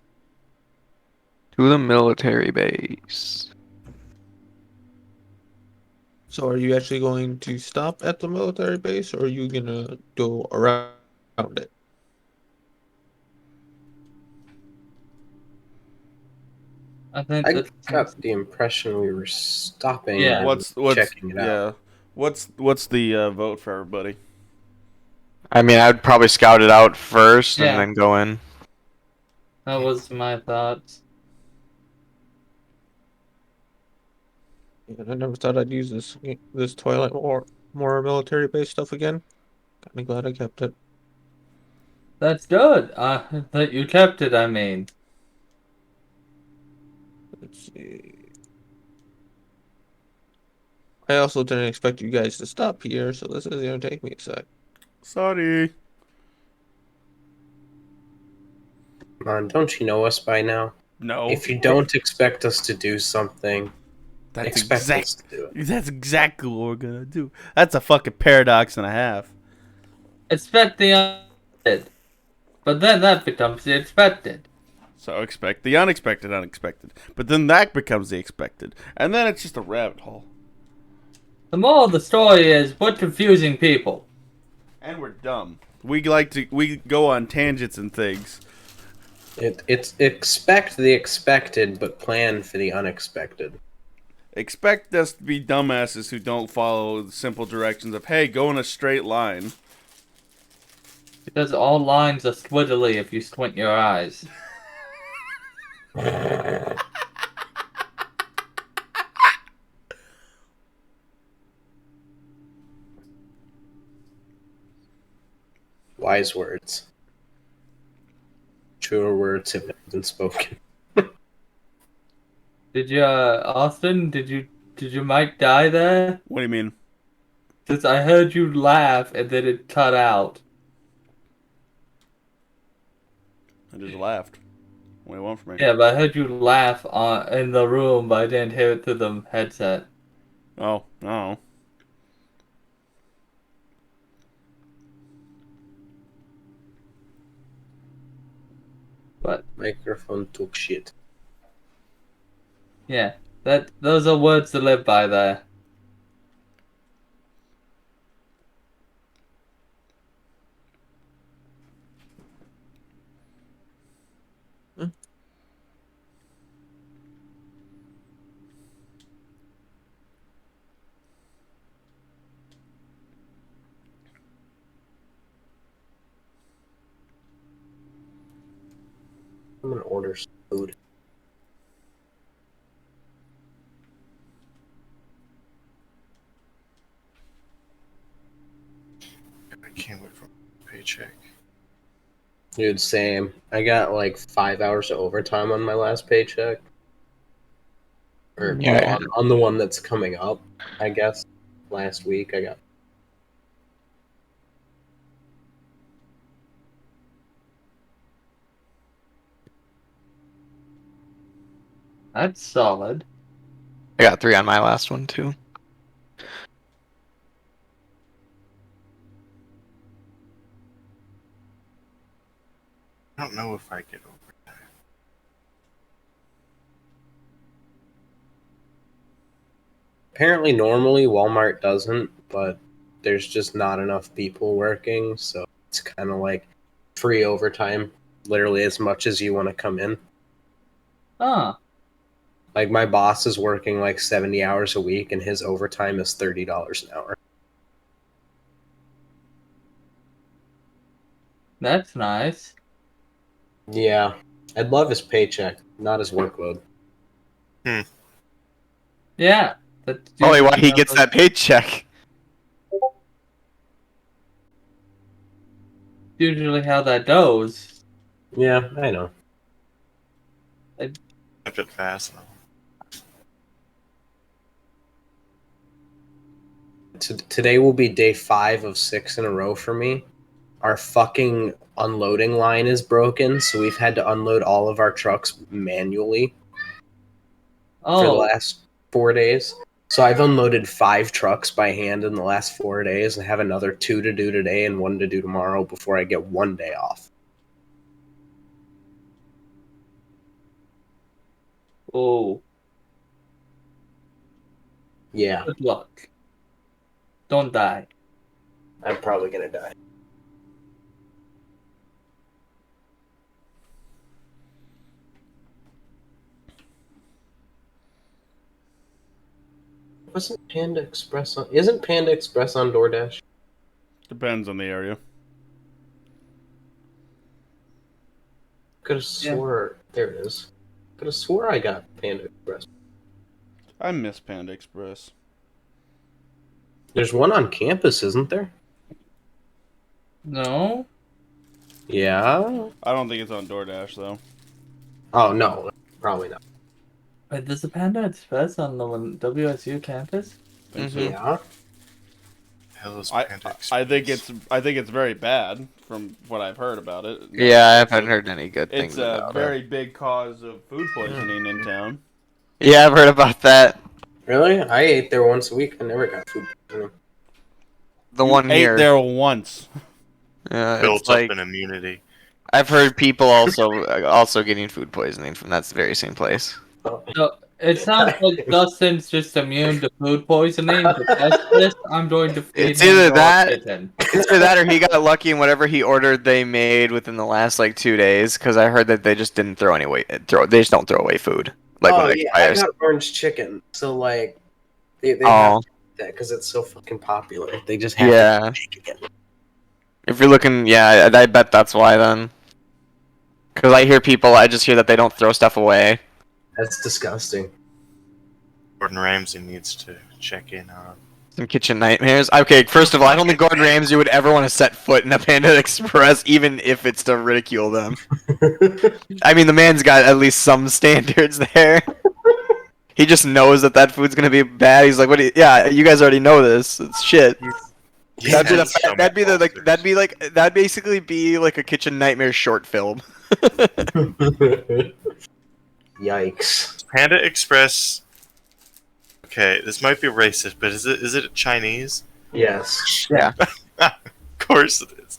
To the military base. So are you actually going to stop at the military base, or are you gonna go around it? I think I that's got the impression we were stopping Yeah. and What's checking it out. yeah? What's the vote for everybody? I mean, I'd probably scout it out first Yeah. and then go in. that was my thoughts. Yeah, I never thought I'd use this Twilight or more military base stuff again. Kinda glad I kept it. That's good. That you kept it, I mean. Let's see. I also didn't expect you guys to stop here, so this is gonna take me a sec. Sorry. Come on, don't you know us by now? No. If you don't expect us to do something, that's expect us to do it. That's exactly what we're gonna do. That's a fucking paradox and a half. Expect the unexpected. But then that becomes the expected. So expect the unexpected. But then that becomes the expected. And then it's just a rabbit hole. The moral of the story is, we're confusing people. And we're dumb. We go on tangents and things. It's expect the expected, but plan for the unexpected. Expect us to be dumbasses who don't follow the simple directions of, hey, go in a straight line. Because all lines are squiggly if you squint your eyes. Wise words. Truer words have never been spoken. Did you, Austin, did your mic die there? What do you mean? Since I heard you laugh and then it cut out. I just laughed. What do you want from me? Yeah, but I heard you laugh in the room, but I didn't hear it through the headset. Oh, no. But Microphone took shit. yeah, those are words to live by there. order some food. I can't wait for my paycheck. Dude, same. I got like 5 hours of overtime on my last paycheck. Or Yeah. on the one that's coming up, I guess. Last week I got. That's solid. I got 3 on my last one too. I don't know if I get overtime. Apparently, normally Walmart doesn't, but there's just not enough people working, so it's kind of like free overtime, literally as much as you want to come in. Ah, Like my boss is working like 70 hours a week, and his overtime is $30 an hour. that's nice. Yeah, I'd love his paycheck, not his workload. Yeah. That's Probably why usually he how gets those- that paycheck. Usually how that goes. Yeah, I know. A bit fast though. Today will be day 5 of 6 in a row for me. Our fucking unloading line is broken, so we've had to unload all of our trucks manually for the Oh, last 4 days. So I've unloaded 5 trucks by hand in the last 4 days and have another 2 to do today and 1 to do tomorrow before I get 1 day off. oh, Yeah, good luck. Don't die. I'm probably gonna die. Wasn't Panda Express on? Isn't Panda Express on DoorDash? Depends on the area. Could have swore. There it is. Could have swore I got Panda Express. I miss Panda Express. There's one on campus, isn't there? No? Yeah. I don't think it's on DoorDash though. Oh no, probably not. Wait, there's a Panda Express on the WSU campus? I think Mhm. so. Yeah. Hell is I Panda I think Express? it's very bad from what I've heard about it. Yeah, I haven't heard any good It's things a about very big cause of food poisoning in town. it. Yeah, I've heard about that. Really? I ate there once a week. I never got food poisoning. The You one ate here. there once. Built It's like up an immunity. I've heard people also getting food poisoning from that very same place. Oh, No, it sounds like Dustin's just immune to food poisoning, but that's this. I'm going to feed It's him either raw that- chicken. It's either that or he got lucky and whatever he ordered they made within the last like 2 days. Because I heard that they just didn't throw any away. They just don't throw away food. Like when it yeah, I expires. got orange chicken. So like, they have Oh that because it's so fucking popular. They just have yeah. to make it. If you're looking, yeah, I bet that's why then. Because I just hear that they don't throw stuff away. That's disgusting. Gordon Ramsay needs to check in on. Some kitchen nightmares. Okay, first of all, I don't think Gordon Ramsay would ever want to set foot in a Panda Express, even if it's to ridicule them. I mean, the man's got at least some standards there. He just knows that food's gonna be bad. He's like, "What? Yeah, you guys already know this. It's shit." That'd basically be like a kitchen nightmare short film. Yikes. Panda Express. Okay, this might be racist, but is it Chinese? Yes. Of course it is.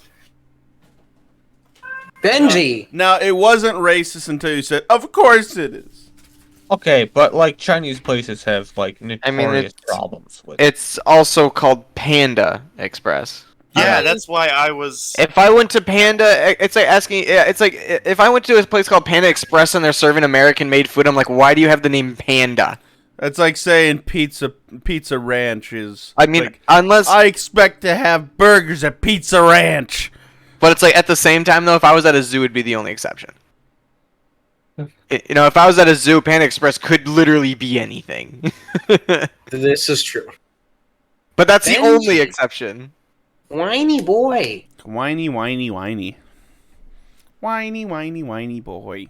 Benji! Now it wasn't racist until you said, "Of course it is." Okay, but like Chinese places have like notorious it's- problems with it. It's also called Panda Express. Yeah, that's why I was. If I went to Panda, it's like asking. Yeah, it's like if I went to a place called Panda Express and they're serving American-made food, I'm like, why do you have the name Panda? That's like saying Pizza Ranch is. I mean, like, unless, I expect to have burgers at Pizza Ranch. but it's like at the same time though, if I was at a zoo, it'd be the only exception. You know, if I was at a zoo, Panda Express could literally be anything. This is true. But that's the only Benji. exception. Whiny boy. Whiny, whiny, whiny. Whiny, whiny, whiny boy.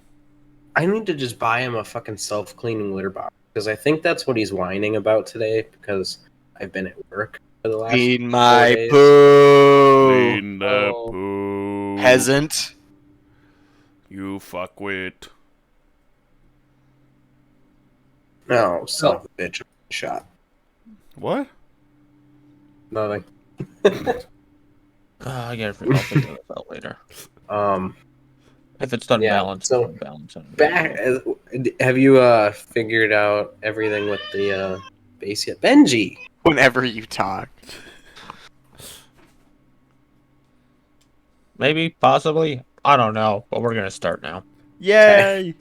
I need to just buy him a fucking self-cleaning litter box because I think that's what he's whining about today. Because I've been at work for the last Clean 4 my days. poo. Clean the Oh. poo. Peasant. You fuckwit. No, son of a bitch, shot. What? Nothing. I gotta figure this out later. If it's done Yeah, balance, so it's done balance. Back, have you figured out everything with the base yet, Benji? Whenever you talk. Maybe, possibly. I don't know, but we're gonna start now. Yay!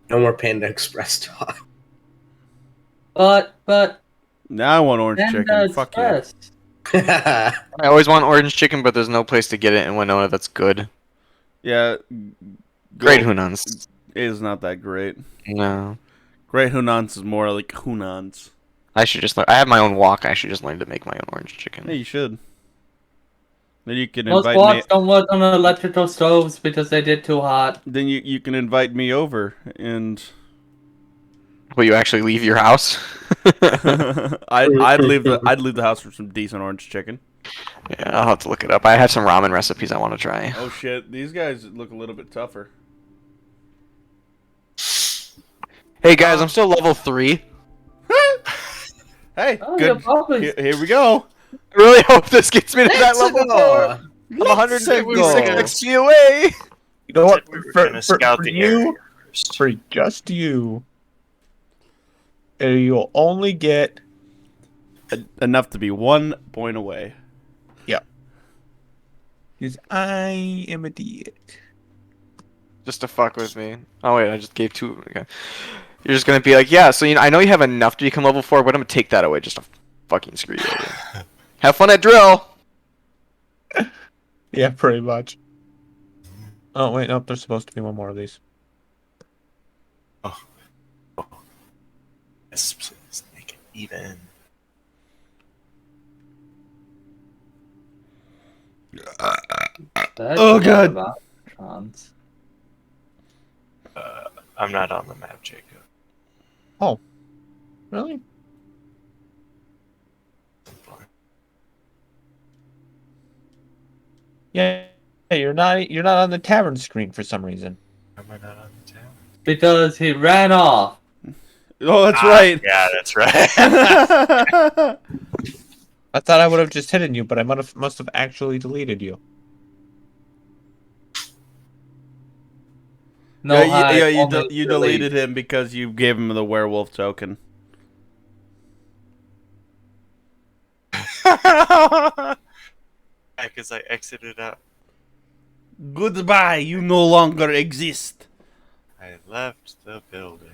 No more Panda Express talk. But Now I want orange Panda chicken. Fuck yeah. Express. I always want orange chicken, but there's no place to get it in Winona that's good. Yeah. Great Go- Hunans. is not that great. No. Great Hunans is more like Hunans. I should just learn. I have my own wok. I should just learn to make my own orange chicken. Yeah, you should. Then you can Most invite me. woks don't work on electrical stoves because they get too hot. Then you can invite me over, and Will you actually leave your house? I'd leave the house for some decent orange chicken. Yeah, I'll have to look it up. I have some ramen recipes I want to try. Oh shit, these guys look a little bit tougher. Hey guys, I'm still level 3. Hey, Oh, good. you're probably Here we go. I really hope this gets me to that Let's level go. 4. I'm 156 go. XP away. You know what? We were gonna scout the area first. for just you, you'll only get Enough to be 1 point away. because I am a idiot. Just to fuck with me. Oh wait, I just gave 2. Okay. You're just gonna be like, yeah. So I know you have enough to become level 4, but I'm gonna take that away just to fucking screw you over. Have fun at drill. Yeah, pretty much. Oh wait, nope. There's supposed to be one more of these. Yes, please make it even. That's Oh, a lot God. of options. I'm not on the map, Jacob. Really? Yeah. Hey, you're not on the tavern screen for some reason. Am I not on the town? Because he ran off. Oh, that's right. Yeah, that's right. I thought I would have just hidden you, but I must have actually deleted you. No hide, yeah, you only delete. deleted him because you gave him the werewolf token. Because I exited out. Goodbye. You no longer exist. I left the building.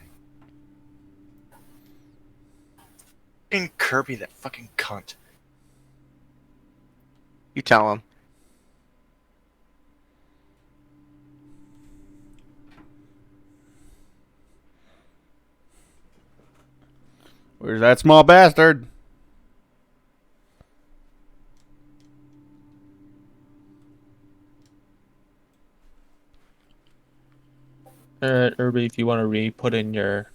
Fucking Kirby, that fucking cunt. You tell him. Where's that small bastard? Alright, Irby, if you want to re-put in your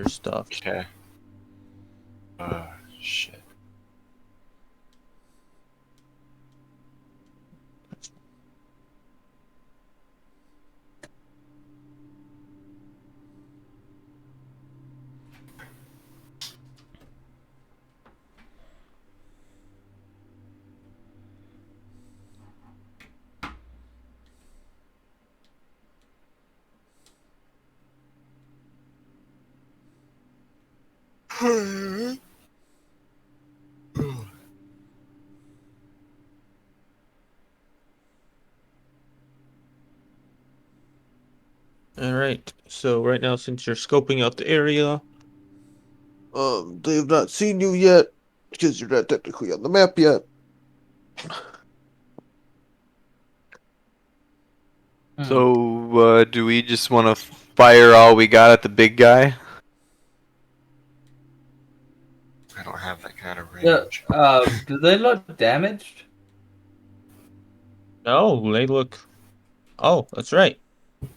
stuff. Okay. Shit. Alright, so right now, since you're scoping out the area, they've not seen you yet, because you're not technically on the map yet. So, do we just want to fire all we got at the big guy? I don't have that kind of Yeah, range. do they look damaged? No, they look. Oh, that's right.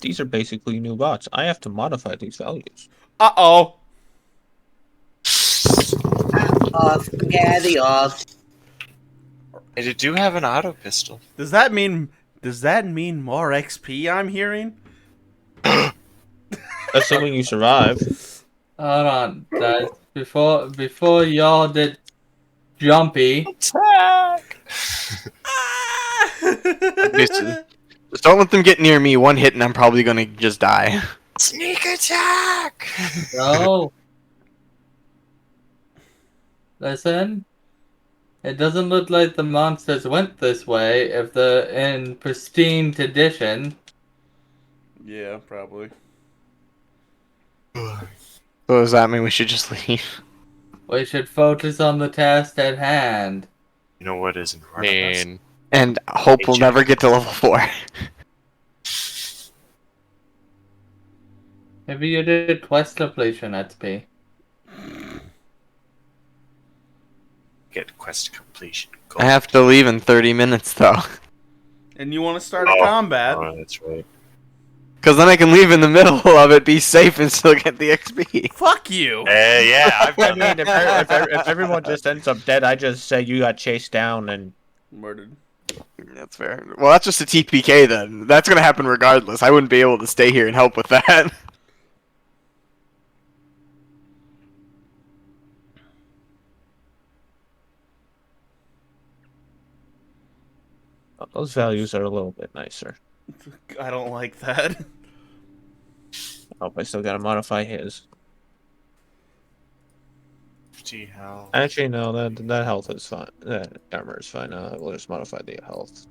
These are basically new bots. I have to modify these values. Uh-oh. Off, Gaddy off. They do have an auto pistol. Does that mean more XP I'm hearing? Assuming you survive. Hold on, guys. Before y'all did jumpy, Attack! Just don't let them get near me. One hit and I'm probably gonna just die. Sneak attack! no. Listen, it doesn't look like the monsters went this way if they're in pristine condition. Yeah, probably. So does that mean we should just leave? We should focus on the task at hand. You know what is in front of us? Man, And hope we'll never get to level 4. Maybe you did quest completion XP. Get quest completion. I have to leave in 30 minutes though. And you want to start a combat? Oh, that's right. Because then I can leave in the middle of it, be safe, and still get the XP. Fuck you. Yeah, I've I done mean, that. if everyone just ends up dead, I just say you got chased down and. Murdered. That's fair. Well, that's just a TPK then. That's gonna happen regardless. I wouldn't be able to stay here and help with that. Those values are a little bit nicer. I don't like that. Oh, I still gotta modify his. 50 health. Actually, no, that health is fine. That armor is fine. We'll just modify the health.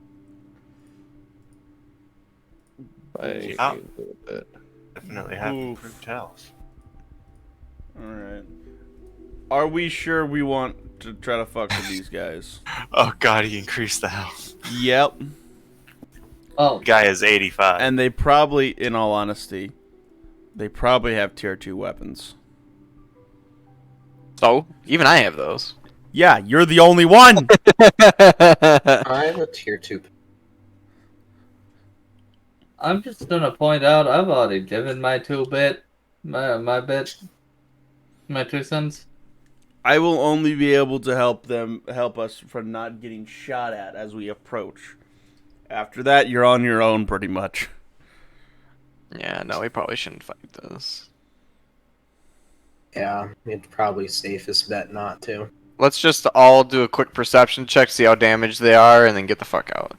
By a Ah. little bit. Definitely have Oof. improved health. Alright. Are we sure we want to try to fuck with these guys? Oh god, he increased the health. Yep. Oh, Guy is 85. And they probably, in all honesty, they probably have tier 2 weapons. So, even I have those. Yeah, you're the only one! I have a tier 2. I'm just gonna point out I've already given my 2-bit, my 2 cents. I will only be able to help us from not getting shot at as we approach. After that, you're on your own pretty much. Yeah, no, we probably shouldn't fight this. Yeah, it's probably safest bet not to. Let's just all do a quick perception check, see how damaged they are, and then get the fuck out.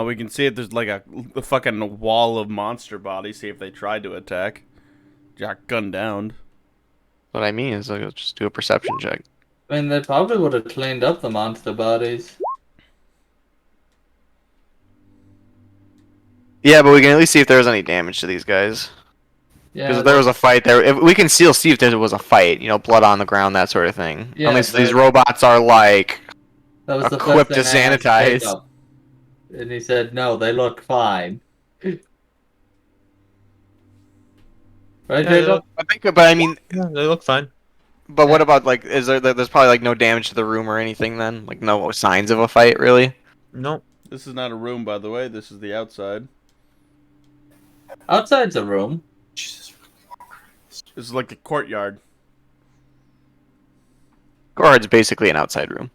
We can see if there's like a fucking wall of monster bodies, see if they tried to attack. Got gunned down. What I mean is, like, let's just do a perception check. I mean, they probably would have cleaned up the monster bodies. Yeah, but we can at least see if there was any damage to these guys. Yeah, Because if there was a fight there, if we can still see if there was a fight, you know, blood on the ground, that sort of thing. Yeah, Unless but- these robots are like, that was the equipped first to thing I asked sanitize. Jacob. And he said, no, they look fine. Right, Yeah, they Jacob? look, I think, but I mean, yeah, they look fine. but what about like, there's probably like no damage to the room or anything then? Like no signs of a fight, really? Nope. This is not a room, by the way. This is the outside. Outside's a room. Jesus. This is like a courtyard. Guard's basically an outside room.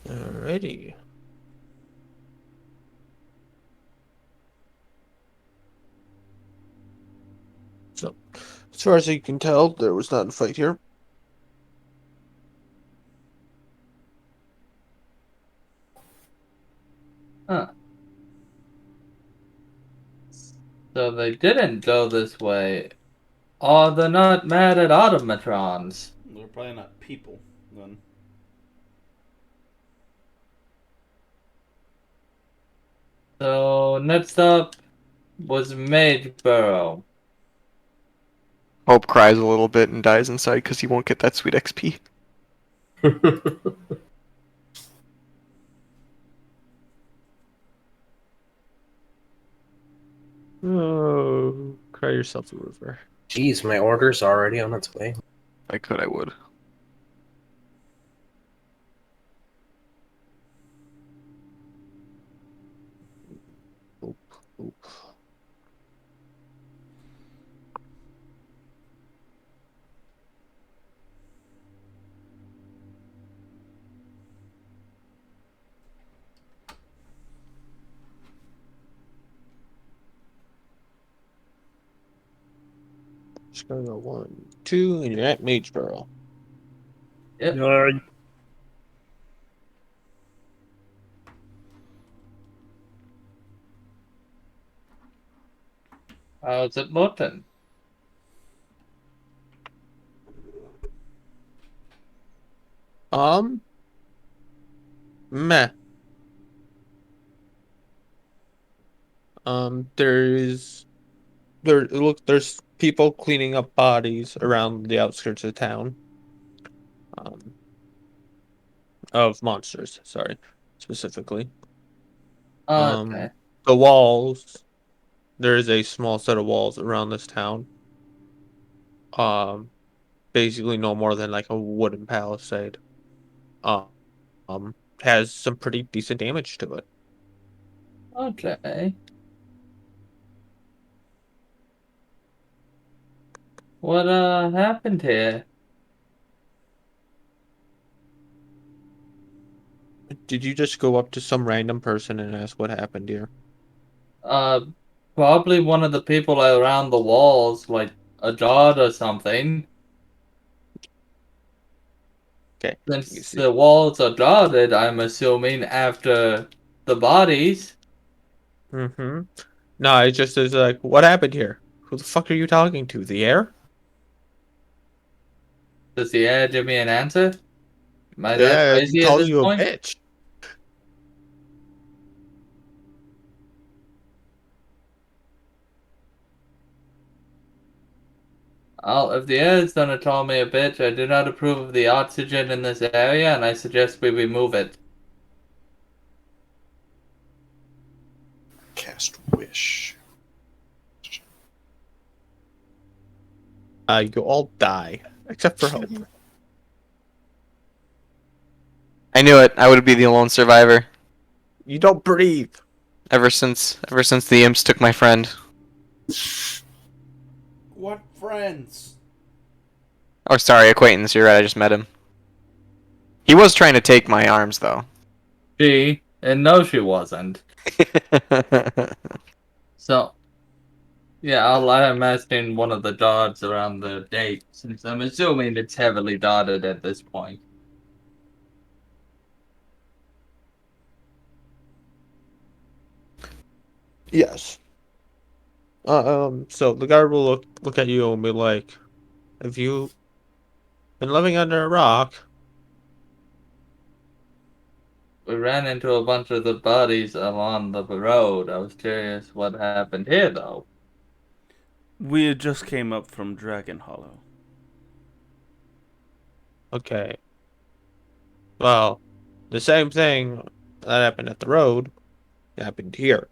Alrighty. So, as far as you can tell, there was not a fight here. Huh. So they didn't go this way. Oh, they're not mad at automatrons. They're probably not people, then. So next up was Mageborough. Hope cries a little bit and dies inside because he won't get that sweet XP. Oh, cry yourself a river. Jeez, my order's already on its way. If I could, I would. Oop, oop. Just gonna go 1, 2, and you're at Mageborough. Yep. How's it looking? Meh. There's people cleaning up bodies around the outskirts of town. Of monsters, sorry, specifically. Okay. The walls. There is a small set of walls around this town. Basically no more than like a wooden palisade. Has some pretty decent damage to it. Okay. What happened here? Did you just go up to some random person and ask what happened here? Probably one of the people around the walls, like a guard or something. Okay. Since the walls are guarded, I'm assuming after the bodies. Mm-hmm. No, it just is like, what happened here? Who the fuck are you talking to? The air? Does the air give me an answer? Am I that Yeah, he crazy at called this you a point? bitch. Well, if the air is gonna call me a bitch, I do not approve of the oxygen in this area, and I suggest we remove it. Cast wish. You all die. Except for Hope. I knew it. I would be the lone survivor. You don't breathe. Ever since the imps took my friend. What friends? Oh, sorry, acquaintance. You're right. I just met him. He was trying to take my arms, though. And no, she wasn't. So, yeah, I'm asking one of the guards around the gate, since I'm assuming it's heavily dotted at this point. Yes. So the guard will look at you and be like, have you been living under a rock? We ran into a bunch of the bodies along the road. I was curious what happened here, though. We just came up from Dragon Hollow. Okay. Well, the same thing that happened at the road happened here.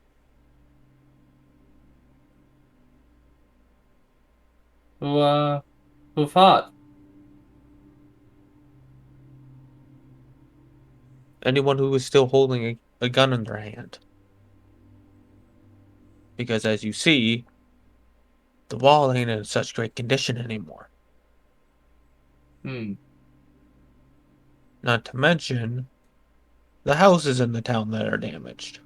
Who fought? Anyone who is still holding a gun in their hand. Because as you see, the wall ain't in such great condition anymore. Not to mention, the houses in the town that are damaged.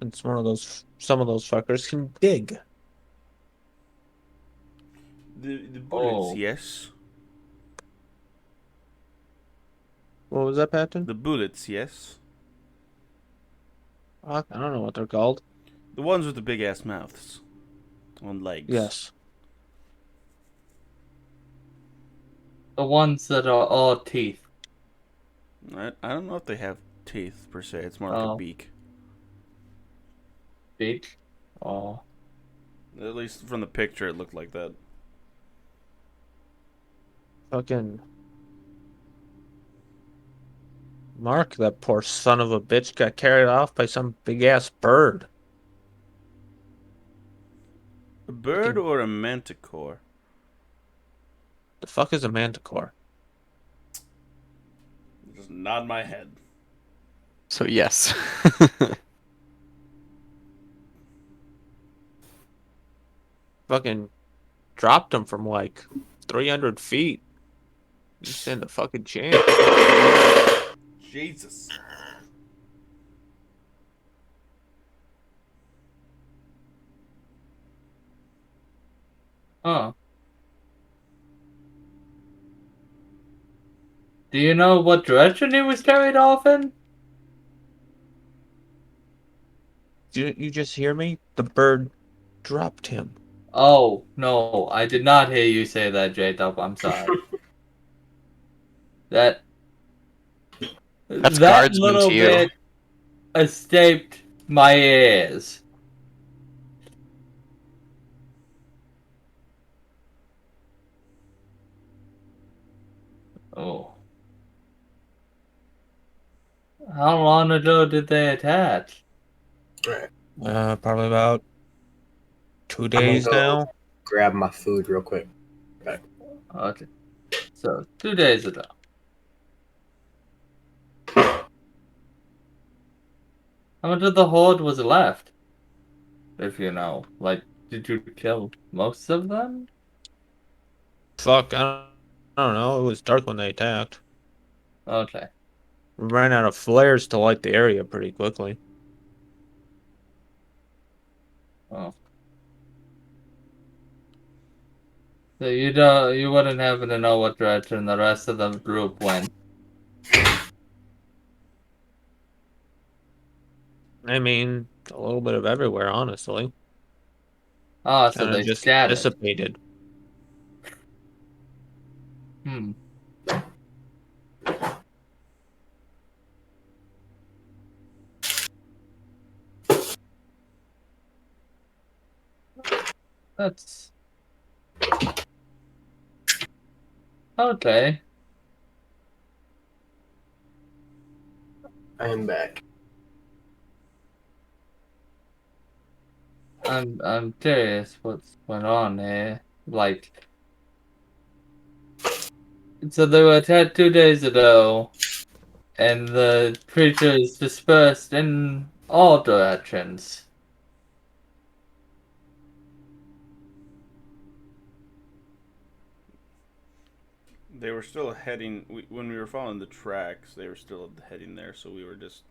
It's one of those. Some of those fuckers can dig. The bullets, Oh. yes. What was that, Patton? The bullets, yes. Fuck, I don't know what they're called. The ones with the big ass mouths. On legs. Yes. The ones that are all teeth. I don't know if they have teeth per se. It's more like a Oh. beak. Beak? Oh. At least from the picture, it looked like that. Fucking Mark, that poor son of a bitch got carried off by some big ass bird. A bird Fucking- or a manticore? The fuck is a manticore? Just nod my head. So yes. Fucking dropped him from like 300 feet. You stand a fucking chance. Jesus. Huh. Do you know what direction he was carried off in? You just hear me? The bird dropped him. Oh, no, I did not hear you say that, J-Dub. I'm sorry. That's That guardsman little to you. bit escaped my ears. Oh. How long ago did they attach? Alright. Probably about 2 gonna days go. now. Grab my food real quick. Okay. So, 2 days ago. How much of the horde was left? If you know. Like, did you kill most of them? Fuck, I don't know. It was dark when they attacked. Okay. We ran out of flares to light the area pretty quickly. Oh. So you wouldn't happen to know what direction the rest of the group went. I mean, a little bit of everywhere, honestly. Ah, so Kind of they just scattered. dissipated. Hmm. That's okay. I am back. I'm curious what's going on here. Like, so they were attacked 2 days ago, and the creatures dispersed in all directions. They were still heading. When we were following the tracks, they were still heading there. So we were just.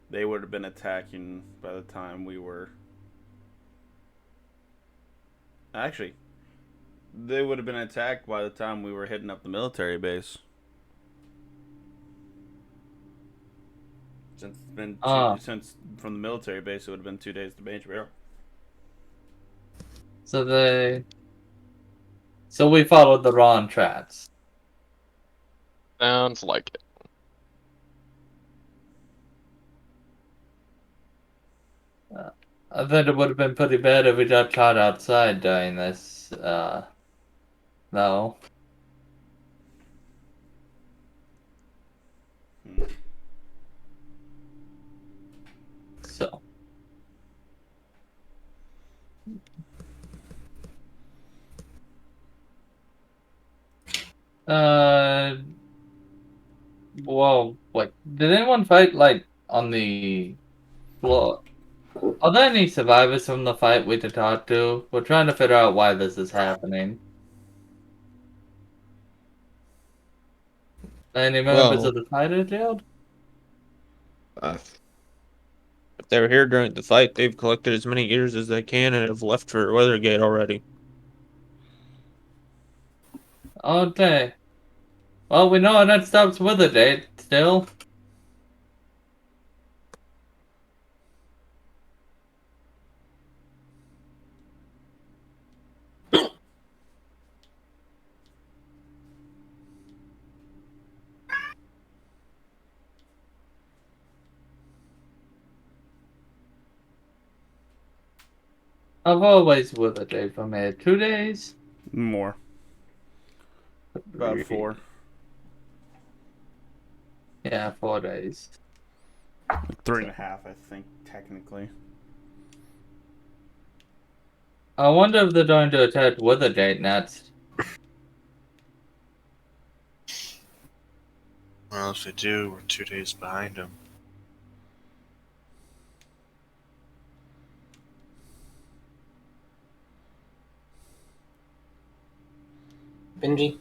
They would have been attacking by the time we were. Actually, they would have been attacked by the time we were heading up the military base. Since it's been since from the military base, it would have been 2 days to Bangerville. So we followed the wrong tracks. Sounds like it. I think it would have been pretty bad if we got caught outside during this. No. So. Well, like, did anyone fight, like, on the floor? Are there any survivors from the fight we could talk to? We're trying to figure out why this is happening. Any members Well, of the fighter guild? if they were here during the fight, they've collected as many ears as they can and have left for Weathergate already. Okay. Well, we know our next stop's Withergate, still. I've always with a day from here. 2 days? More. About 4. Yeah, 4 days. 3.5, I think, technically. I wonder if they're going to attack Withergate next. Well, if they do, we're 2 days behind them. Benji?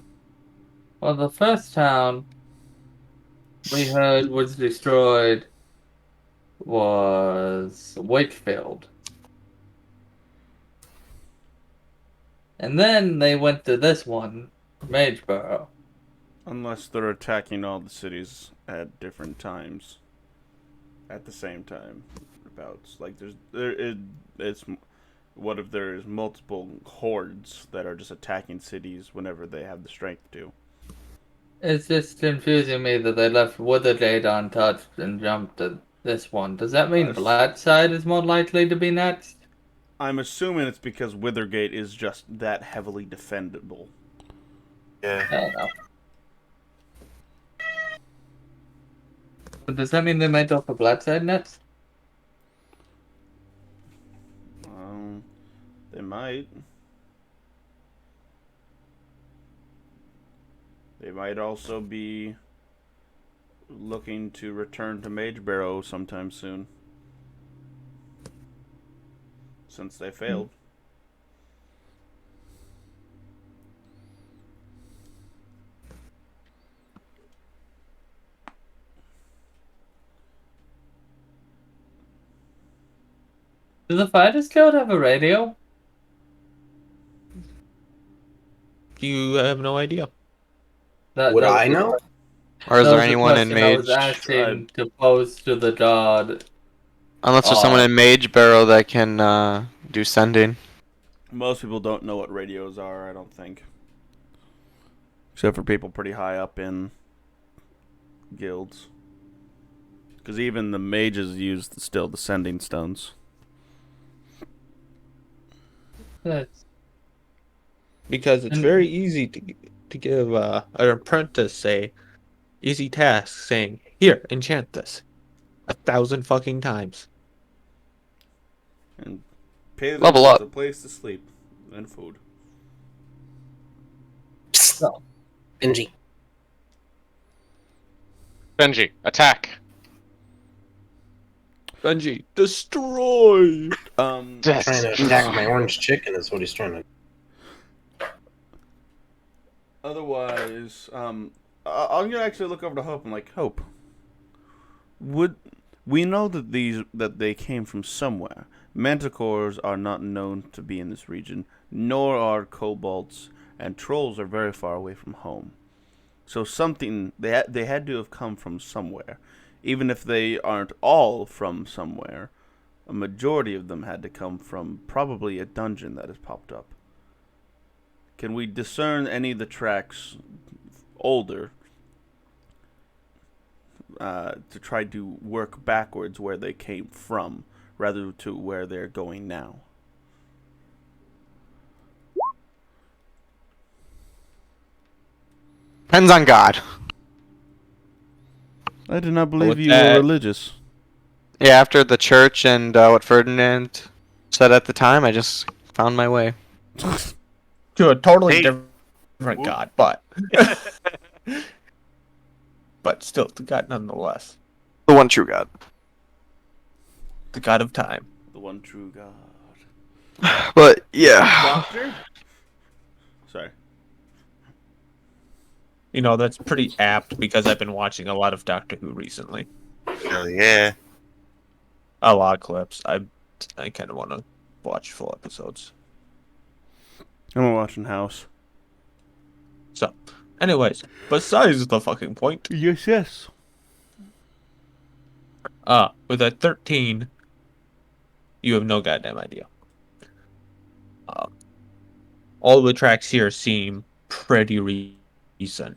Well, the first town we heard was destroyed was Wakefield. And then they went to this one, Mageborough. Unless they're attacking all the cities at different times. At the same time. Abouts. Like, it's... What if there's multiple hordes that are just attacking cities whenever they have the strength to? It's just confusing me that they left Withergate untouched and jumped to this one. Does that mean Blackside is more likely to be next? I'm assuming it's because Withergate is just that heavily defendable. Yeah. I don't know. But does that mean they might offer Blackside next? They might. They might also be looking to return to Mageborough sometime soon. Since they failed. Does the Fighters Guild have a radio? You have no idea. Would I know? Or is That there was the anyone in question I was Mage? asking to pose to the god. Unless there's someone in Mage Barrow that can do sending. Most people don't know what radios are, I don't think. Except for people pretty high up in guilds. Because even the mages use still the sending stones. That's Because it's very easy to give an apprentice a easy task saying, "Here, enchant this 1,000 fucking times." And pay them Level with up. a place to sleep and food. so. Benji. Benji, attack. Benji, destroy! Trying to attack my orange chicken is what he's trying to. Otherwise, I'm gonna actually look over to Hope. I'm like, Hope, would we know that they came from somewhere? Manticores are not known to be in this region, nor are kobolds, and trolls are very far away from home. So something they had to have come from somewhere, even if they aren't all from somewhere. A majority of them had to come from probably a dungeon that has popped up. Can we discern any of the tracks older to try to work backwards where they came from rather to where they're going now? Depends on God. I did not believe With you that- were religious. Yeah, after the church and what Ferdinand said at the time, I just found my way. To a totally Hey. different god, but but still the god nonetheless. The one true God. The god of time. The one true God. But yeah. Doctor? Sorry. You know, that's pretty apt because I've been watching a lot of Doctor Who recently. Hell yeah. A lot of clips. I kind of want to watch full episodes. I'm watching House. So, anyways, besides the fucking point, Yes, yes. with a 13, you have no goddamn idea. All the tracks here seem pretty recent.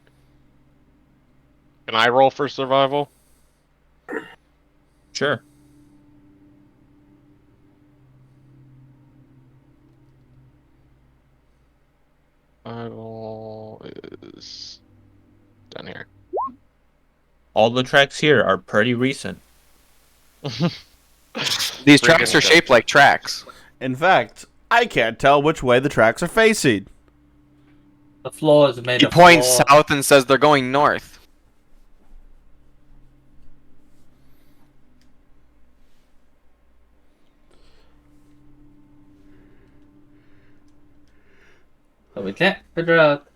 Can I roll for survival? Sure. Eyeball is down here. All the tracks here are pretty recent. These Bring tracks it are up. shaped like tracks. In fact, I can't tell which way the tracks are facing. The floor is made He of points floor. south and says they're going north. But we can't figure out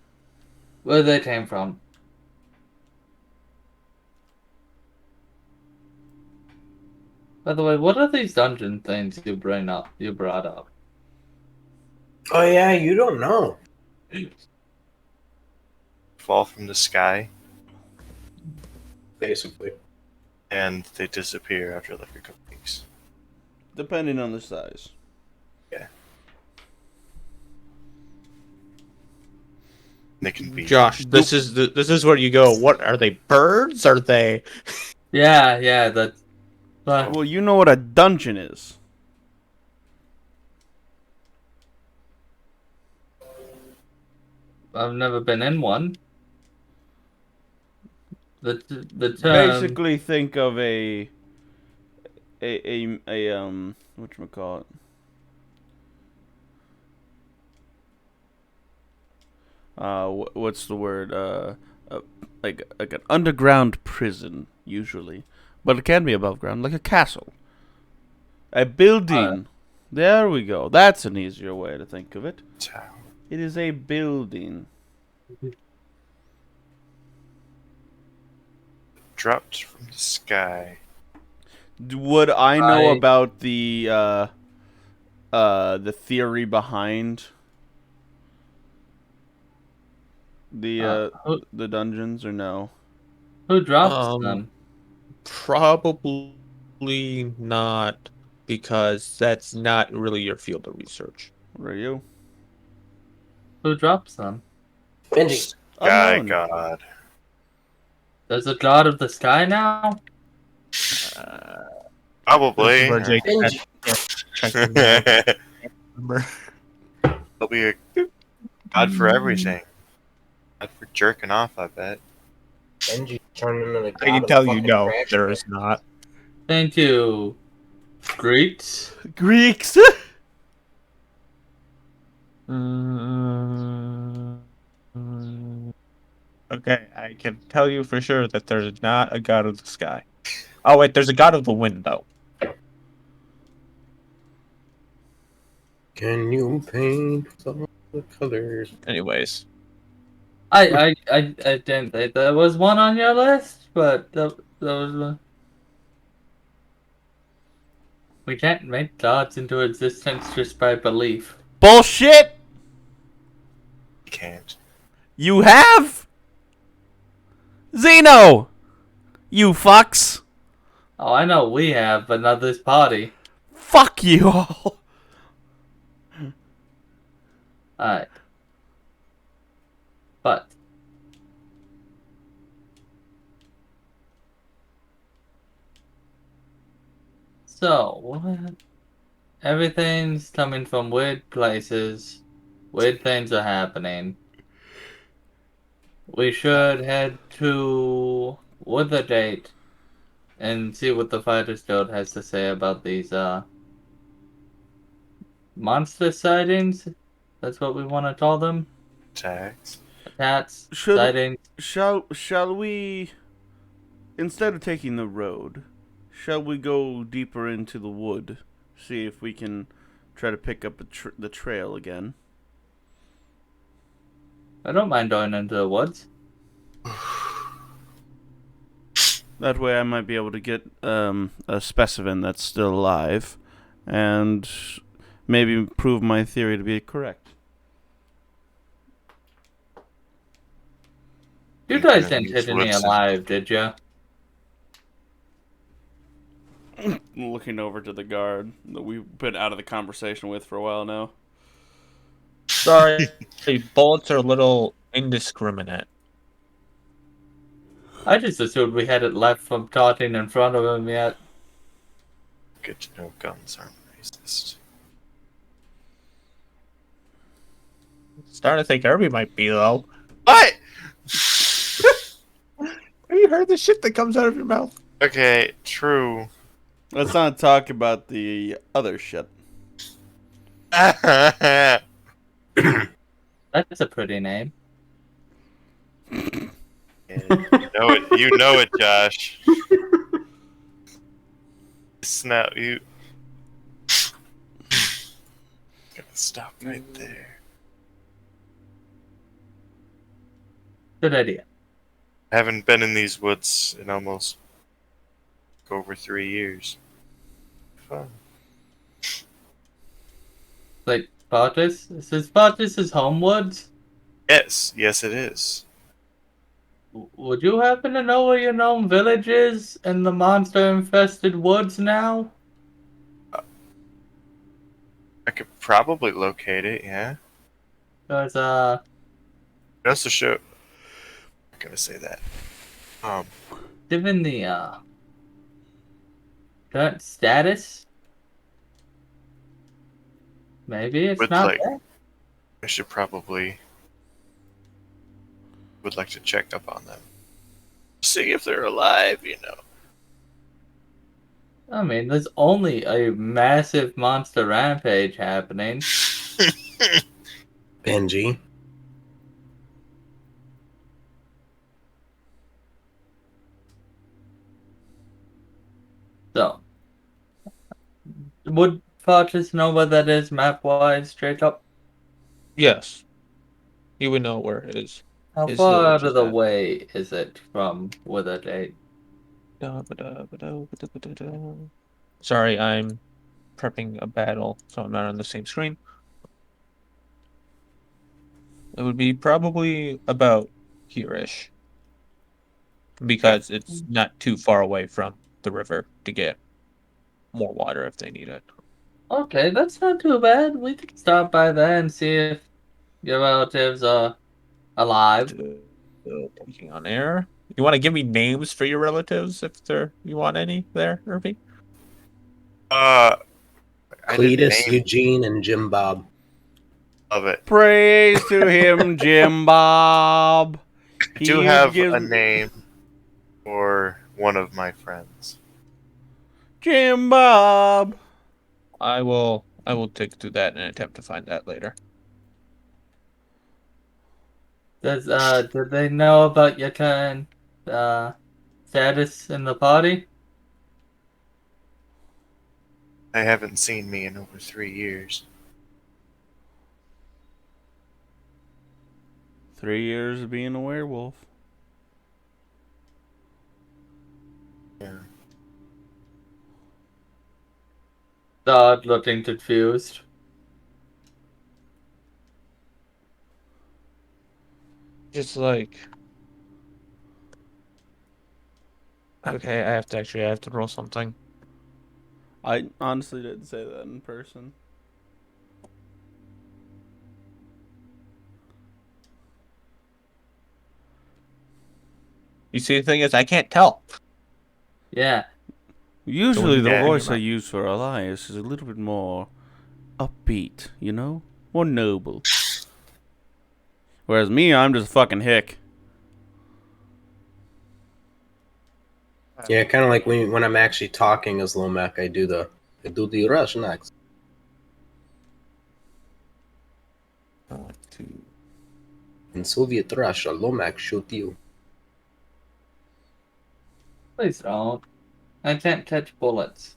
where they came from. By the way, what are these dungeon things you brought up? Oh yeah, you don't know. Fall from the sky, Basically. and they disappear after like a couple weeks. Depending on the size. They can be. Josh, this is where you go. What are they? Birds? Are they? Yeah, that's. But Well, you know what a dungeon is. I've never been in one. The term. Basically, think of a whatchamacallit? What's the word? Like an underground prison usually, but it can be above ground, like a castle. A building. There we go. That's an easier way to think of it. Tower. It is a building. Dropped from the sky. Would I know I- about the theory behind who, the dungeons or no? who drops them? Probably not, because that's not really your field of research. Ryu? Who drops them? Benji. Sky Unknown. God. There's a god of the sky now? Probably. Where Jake Benji. checked in remember. There'll be a God for everything. God for jerking off, I bet. Benji turning into the god I can of tell you fucking no, trash there can. is not. Thank you, Greeks. Greeks. Okay, I can tell you for sure that there's not a god of the sky. Oh wait, there's a god of the wind though. Can you paint all the colors? Anyways, I didn't think there was one on your list, but that was one. We can't make gods into existence just by belief. Bullshit. You can't. You have Zeno. You fucks. Oh, I know we have, but not this party. Fuck you all. Alright. But so what? Everything's coming from weird places. Weird things are happening. We should head to Withergate and see what the Fighters Guild has to say about these monster sightings. That's what we want to call them. Tags. Attacks, Should- sightings. Shall we, instead of taking the road, shall we go deeper into the wood, see if we can try to pick up the trail again? I don't mind going into the woods. That way I might be able to get a specimen that's still alive, and maybe prove my theory to be correct. You guys Yeah, didn't these hit me woods- alive, did ya? Looking over to the guard that we've been out of the conversation with for a while now. sorry, bullets are a little indiscriminate. I just assumed we had it left from talking in front of him yet. Good to know guns aren't racist. Starting to think Irby might be though. What? Have you heard the shit that comes out of your mouth? Okay, true. Let's not talk about the other shit. That's a pretty name. You know it, Josh. Snap you. Gonna stop right there. Good idea. Haven't been in these woods in almost over 3 years. Fun. Like Spartus? Is this Spartus' home woods? Yes, yes, it is. Would you happen to know where your gnome village is in the monster-infested woods now? I could probably locate it. Yeah. Because, Just to show. I'm not gonna say that. given the, current status, maybe it's Would not like- there. I should probably. Would like to check up on them. See if they're alive, you know. I mean, there's only a massive monster rampage happening. Benji. So, would Fortress know where that is map-wise, Jacob? Yes. You would know where it is. How His far village out of is the at. way is it from Withergate? Sorry, I'm prepping a battle, so I'm not on the same screen. It would be probably about here-ish. Because it's not too far away from the river to get more water if they need it. Okay, that's not too bad. We can stop by there and see if your relatives are alive. Taking on air. You want to give me names for your relatives if you want any there, Irby? I didn't Cletus, name Eugene, and Jim Bob. of it. Praise to him, Jim Bob. I do He have gives- a name for one of my friends. Jim Bob. I will dig through that and attempt to find that later. Did they know about your current status in the party? They haven't seen me in over 3 years. 3 years of being a werewolf. Yeah. Dodd looking confused. Just like, okay, I have to roll something. I honestly didn't say that in person. You see, the thing is, I can't tell. Yeah. Usually the Yeah, voice you're I right. use for Elias is a little bit more upbeat, you know? More noble. Whereas me, I'm just a fucking hick. Yeah, kind of like when I'm actually talking as Lomac, I do the Russian accent. 1, 2. In Soviet Russia, Lomac shoot you. Please don't. I can't catch bullets.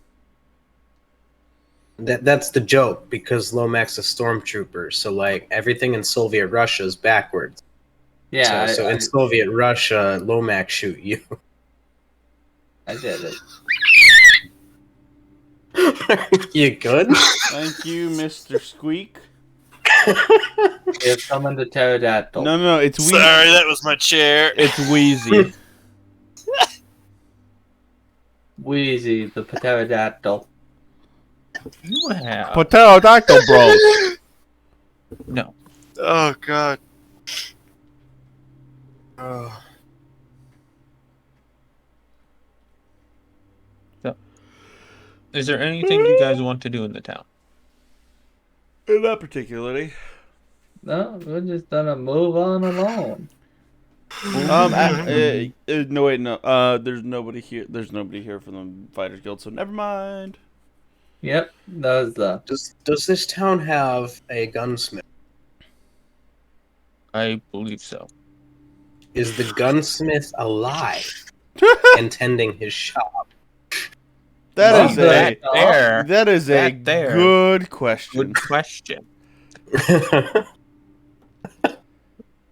That's the joke, because Lomac's a stormtrooper, so like everything in Soviet Russia is backwards. Yeah, so in Soviet Russia, Lomac shoot you. I did it. You good? Thank you, Mr. Squeak. We have summoned a pterodactyl. No, it's Wheezy. Sorry, that was my chair. It's Wheezy. Wheezy, the pterodactyl. You have Pterodactyl bros. no. Oh god. Oh. Is there anything you guys want to do in the town? Not particularly. No, we're just gonna move on along. No wait, no. There's nobody here. There's nobody here from the Fighters Guild, so never mind. Yep, that was the. Does this town have a gunsmith? I believe so. Is the gunsmith alive and tending his shop? That is That a there. that is a That there. good question. Good question.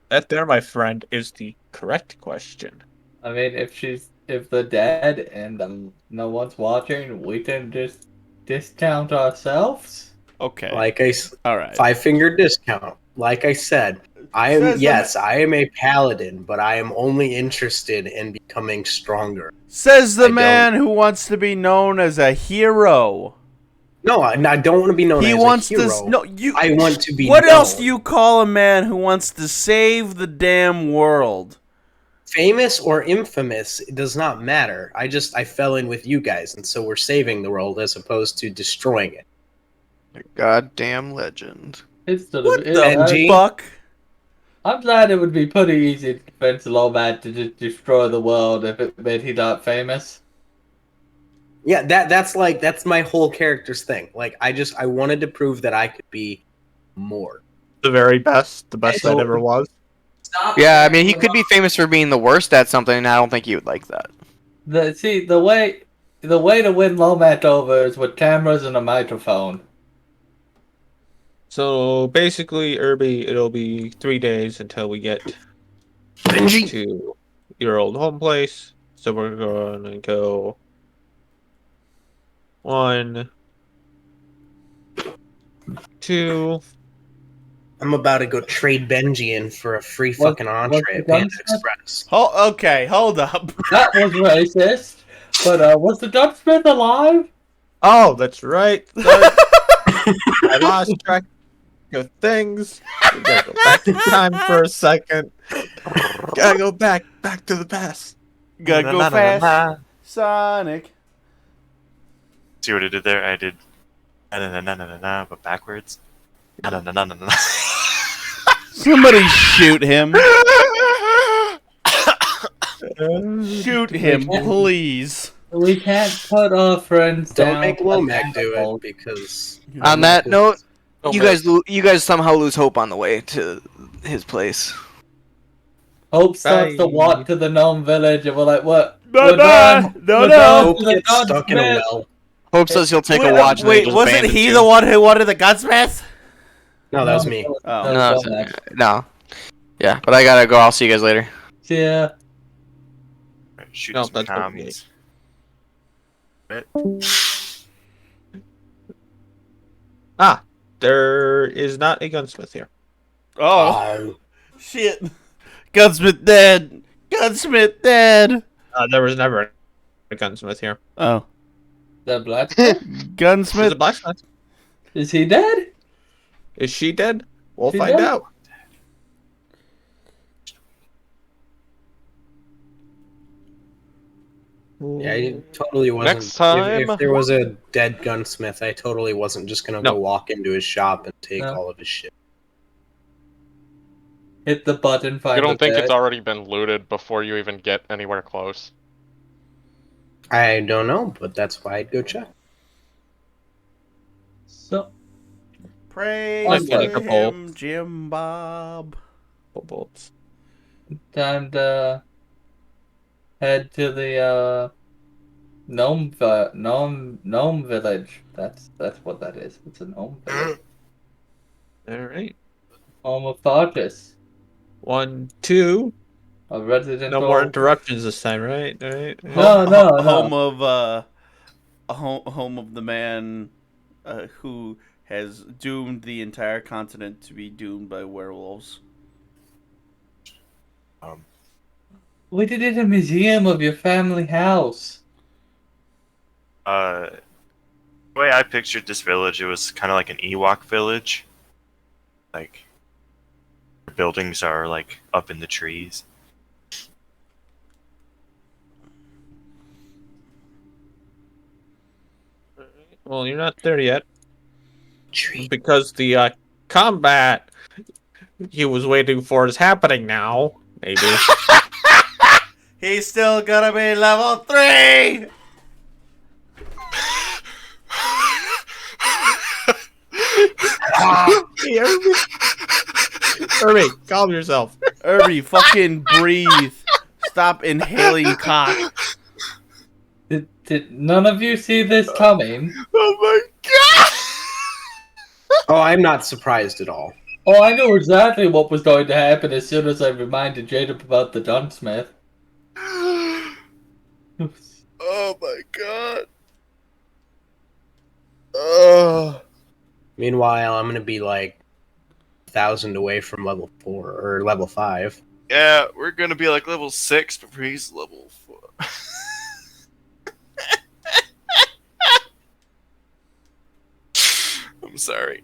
That there, my friend, is the correct question. I mean, if they're dead and no one's watching, we can just discount ourselves. Okay. Like I All right. 5-finger discount. Like I said, I am a paladin, but I am only interested in becoming stronger. Says the I man who wants to be known as a hero. No, I don't want to be known He as wants a hero. to. No, you. I want to be. What else known. do you call a man who wants to save the damn world? Famous or infamous, it does not matter. I fell in with you guys, and so we're saving the world as opposed to destroying it. A goddamn legend. It's the, What it- the NG? fuck? I'm glad it would be pretty easy to convince Lomad to just destroy the world if it meant he not famous. Yeah, that's my whole character's thing. Like I wanted to prove that I could be more. The very best. The best So- that ever was. Stop. Yeah, I mean, he could be famous for being the worst at something, and I don't think he would like that. The way to win Lomad over is with cameras and a microphone. So basically, Irby, it'll be 3 days until we get Benji. to your old home place. So we're gonna go 1, 2. I'm about to go trade Benji in for a free What- fucking what's entree the at Panda gunsmith? Express. Okay, hold up. That was racist. But was the gunsmith alive? Oh, that's right. I lost track of things. We gotta go back in time for a second. Gotta go back to the past. Gotta go fast, Sonic. See what I did there? I did na-na-na-na-na-na, but backwards. Na-na-na-na-na-na. Somebody shoot him. Shoot him, please. We can't put our friends Don't down. make Lomac like do animals. it because On that note, Oh, you guys somehow lose hope on the way to his place. Hope starts to Bye. walk to the gnome village, and we're like, "What? Bye We're bye. done. No, We're no. done Hope to the gets stuck in a gunsmith." well. Hope says he'll take a watch. and then Wait, just wasn't abandon he you. the one who wanted the gunsmith? No, that was me. Oh. That No, was Lomac. no. Yeah, but I gotta go. I'll see you guys later. Yeah. Shoot No, some that's okay. commies. Ah, there is not a gunsmith here. Oh, shit. Gunsmith dead. Gunsmith dead. There was never a gunsmith here. Oh. The black. There's a Gunsmith. blacksmith. Is he dead? Is she dead? We'll She find dead? out. Yeah, I totally wasn't. Next time- if there was a dead gunsmith, I totally wasn't just gonna No. go walk into his shop and take No. all of his shit. Hit the button. Find You don't the think it's dead. already been looted before you even get anywhere close? I don't know, but that's why I'd go check. So Praise I'd like a bowl. him, Jim Bob. Bolts. time to head to the gnome village. That's what that is. It's a gnome village. All right. Home of Thautis, 1, 2. a resident. No more interruptions this time, right? All right. No, no, Home no. of home of the man who has doomed the entire continent to be doomed by werewolves. We did it in a museum of your family house. The way I pictured this village, it was kind of like an Ewok village. Like, the buildings are like up in the trees. Well, you're not there yet Tree. because the combat he was waiting for is happening now. Maybe. He's still gonna be level 3! Hey, Irby, calm yourself. Irby, fucking breathe. Stop inhaling cock. Did none of you see this coming? Oh my god! Oh, I'm not surprised at all. Oh, I knew exactly what was going to happen as soon as I reminded Jacob about the gunsmith. Oh my god. Oh. Meanwhile, I'm gonna be like 1,000 away from level 4 or level 5. Yeah, we're gonna be like level 6 before he's level 4. I'm sorry.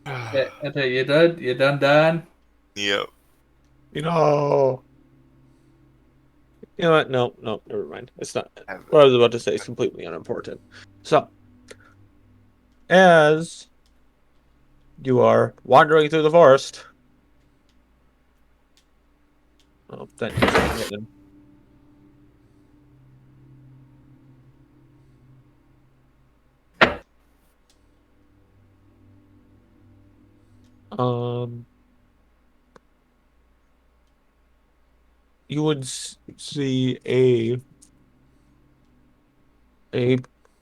Yeah, okay, you done? You done, Dan? Yep. You know what? No, never mind. It's not. What I was about to say is completely unimportant. So, as you are wandering through the forest. Oh, that is hidden. You would see a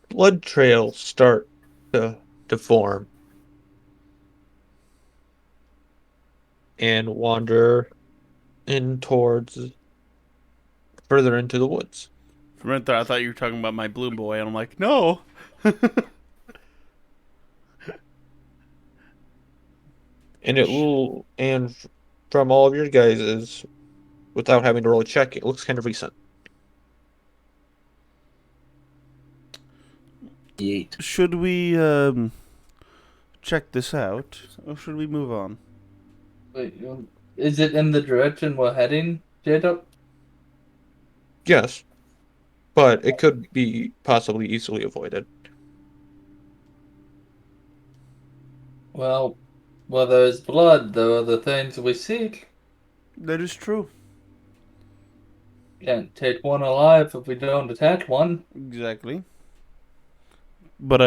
blood trail start to form and wander in towards further into the woods. For a minute there, I thought you were talking about my blue boy, and I'm like, no. And it will, and from all of your guys' without having to roll a check, it looks kind of recent. Yeet. Should we check this out, or should we move on? Wait, is it in the direction we're heading, Jacob? Yes, but it could be possibly easily avoided. Well, where there's blood, there are the things we seek. That is true. Can't take one alive if we don't attack one. Exactly. But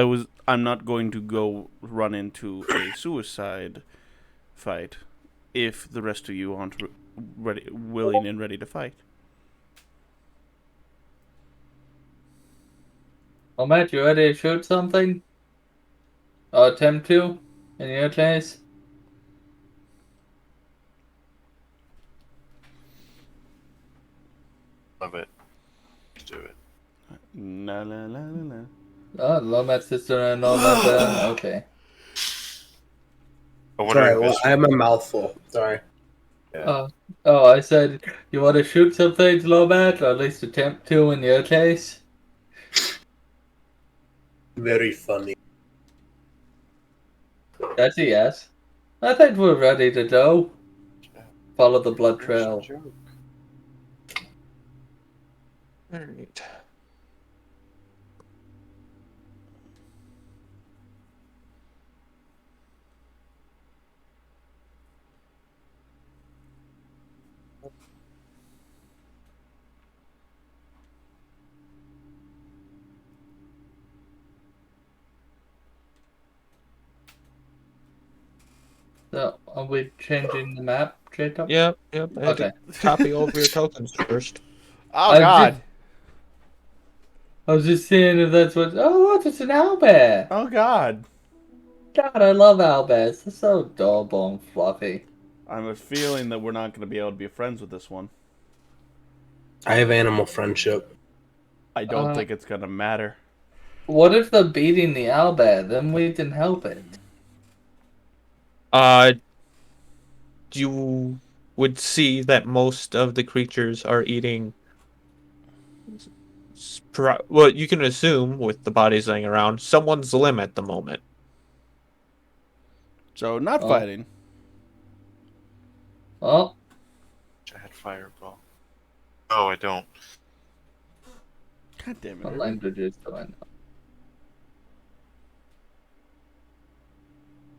I'm not going to go run into a suicide fight if the rest of you aren't willing and ready to fight. Oh, Matt, you ready to shoot something? Or attempt to, in your case? Love it. Let's do it. La la la la la. Oh, Lomat's sister and all that. Okay. I wonder Sorry, if well, it's- I have my mouth full. Sorry. Oh, I said, you want to shoot some things, Lomat, or at least attempt to in your case? Very funny. That's a yes. I think we're ready to go. Follow the blood trail. Alright. So, are we changing the map, Jacob? Yep. I had Okay. to copy over your tokens first. Oh I God! I was just seeing if that's what. Oh, look, it's an owlbear! Oh God! God, I love owlbears. They're so adorable and fluffy. I have a feeling that we're not going to be able to be friends with this one. I have animal friendship. I don't think it's going to matter. What if they're beating the owlbear? Then we can help it. You would see that most of the creatures are eating. Well, you can assume with the bodies laying around, someone's limb at the moment. So, not Oh. fighting. Oh, I had fireball. Oh, I don't. God damn what it. language is going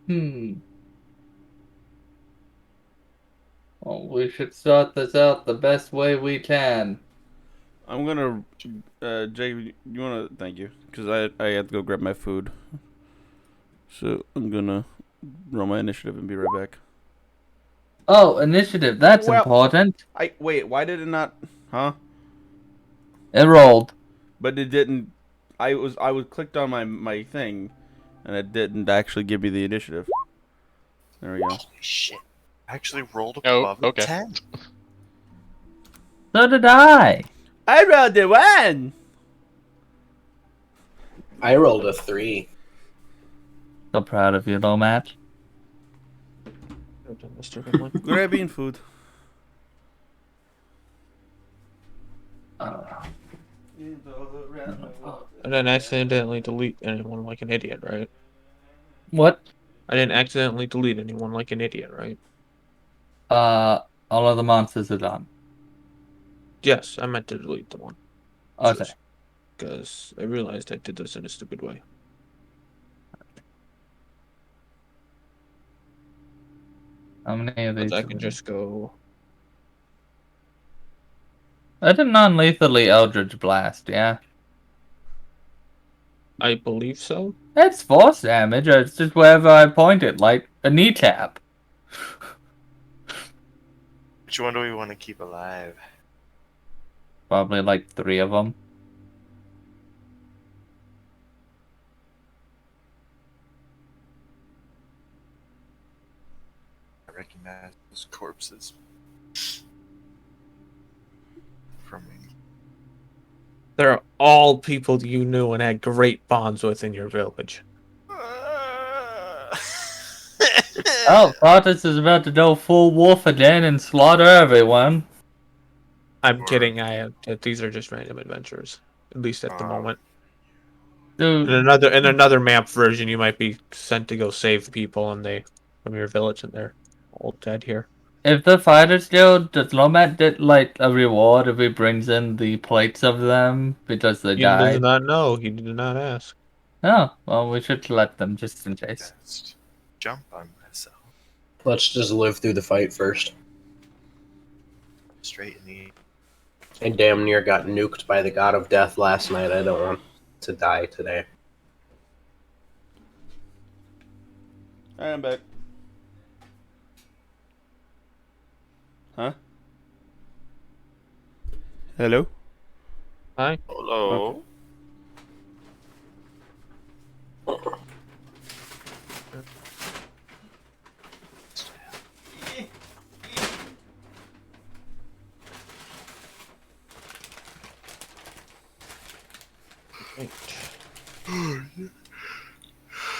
on? Well, we should start this out the best way we can. I'm gonna, Jay, you wanna? Thank you, because I have to go grab my food. So I'm gonna roll my initiative and be right back. Oh, initiative. That's Well- important. Wait. Why did it not? Huh? It rolled. But it didn't. I was clicked on my thing, and it didn't actually give me the initiative. There we go. Holy shit! I actually rolled Oh, above okay. 10. So did I. I rolled a 1. I rolled a 3. So proud of you, though, Matt. Mr. Finley. Grabbing food. Uh, I didn't accidentally delete anyone like an idiot, right? what? I didn't accidentally delete anyone like an idiot, right? All of the monsters are done. Yes, I meant to delete the one. Okay. Because I realized I did this in a stupid way. How many of these? But I do can we- just go. I did non-lethally Eldritch Blast, yeah? I believe so. It's force damage, it's just wherever I point it, like a kneecap. Which one do we want to keep alive? Probably like 3 of them. I recognize those corpses from me. They're all people you knew and had great bonds with in your village. Oh, Artis is about to go full wolf again and slaughter everyone. I'm kidding. These are just random adventures, at least at the moment. Dude, In another map version, you might be sent to go save people from your village, and they're all dead here. if the fighters guild, does Lomat get like a reward if he brings in the plates of them because they He died? did not know. He did not ask. Oh, well, we should collect them just in case. Just jump on myself. Let's just live through the fight first. Straight in the. I damn near got nuked by the god of death last night. I don't want to die today. Alright, I'm back. Huh? Hello? Hi. Hello.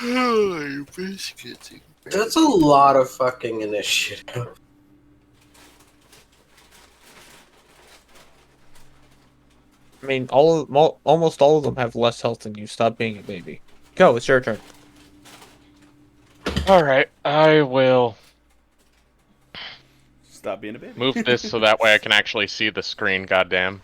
Oh, biscuits. That's a lot of fucking initiative. I mean, almost all of them have less health than you. Stop being a baby. Go. It's your turn. Alright, I will Stop being a baby. move this so that way I can actually see the screen, goddamn.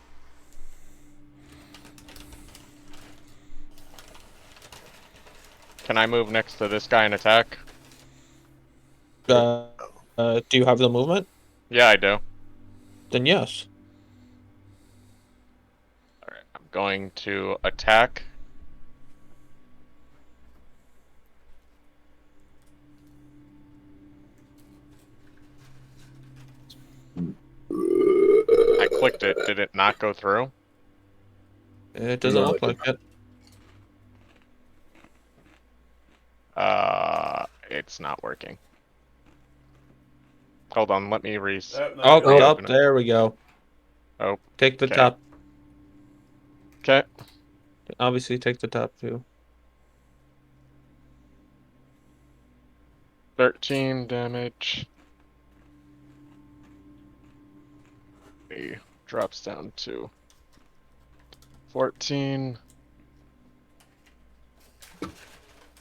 Can I move next to this guy and attack? Do you have the movement? Yeah, I do. Then yes. Alright, I'm going to attack. I clicked it. Did it not go through? It doesn't No, look like it. It's not working. Hold on, let me Oh, reopen it. there we go. Oh, Take the okay. top. Okay. Obviously, take the top too. 13 damage. He drops down to 14.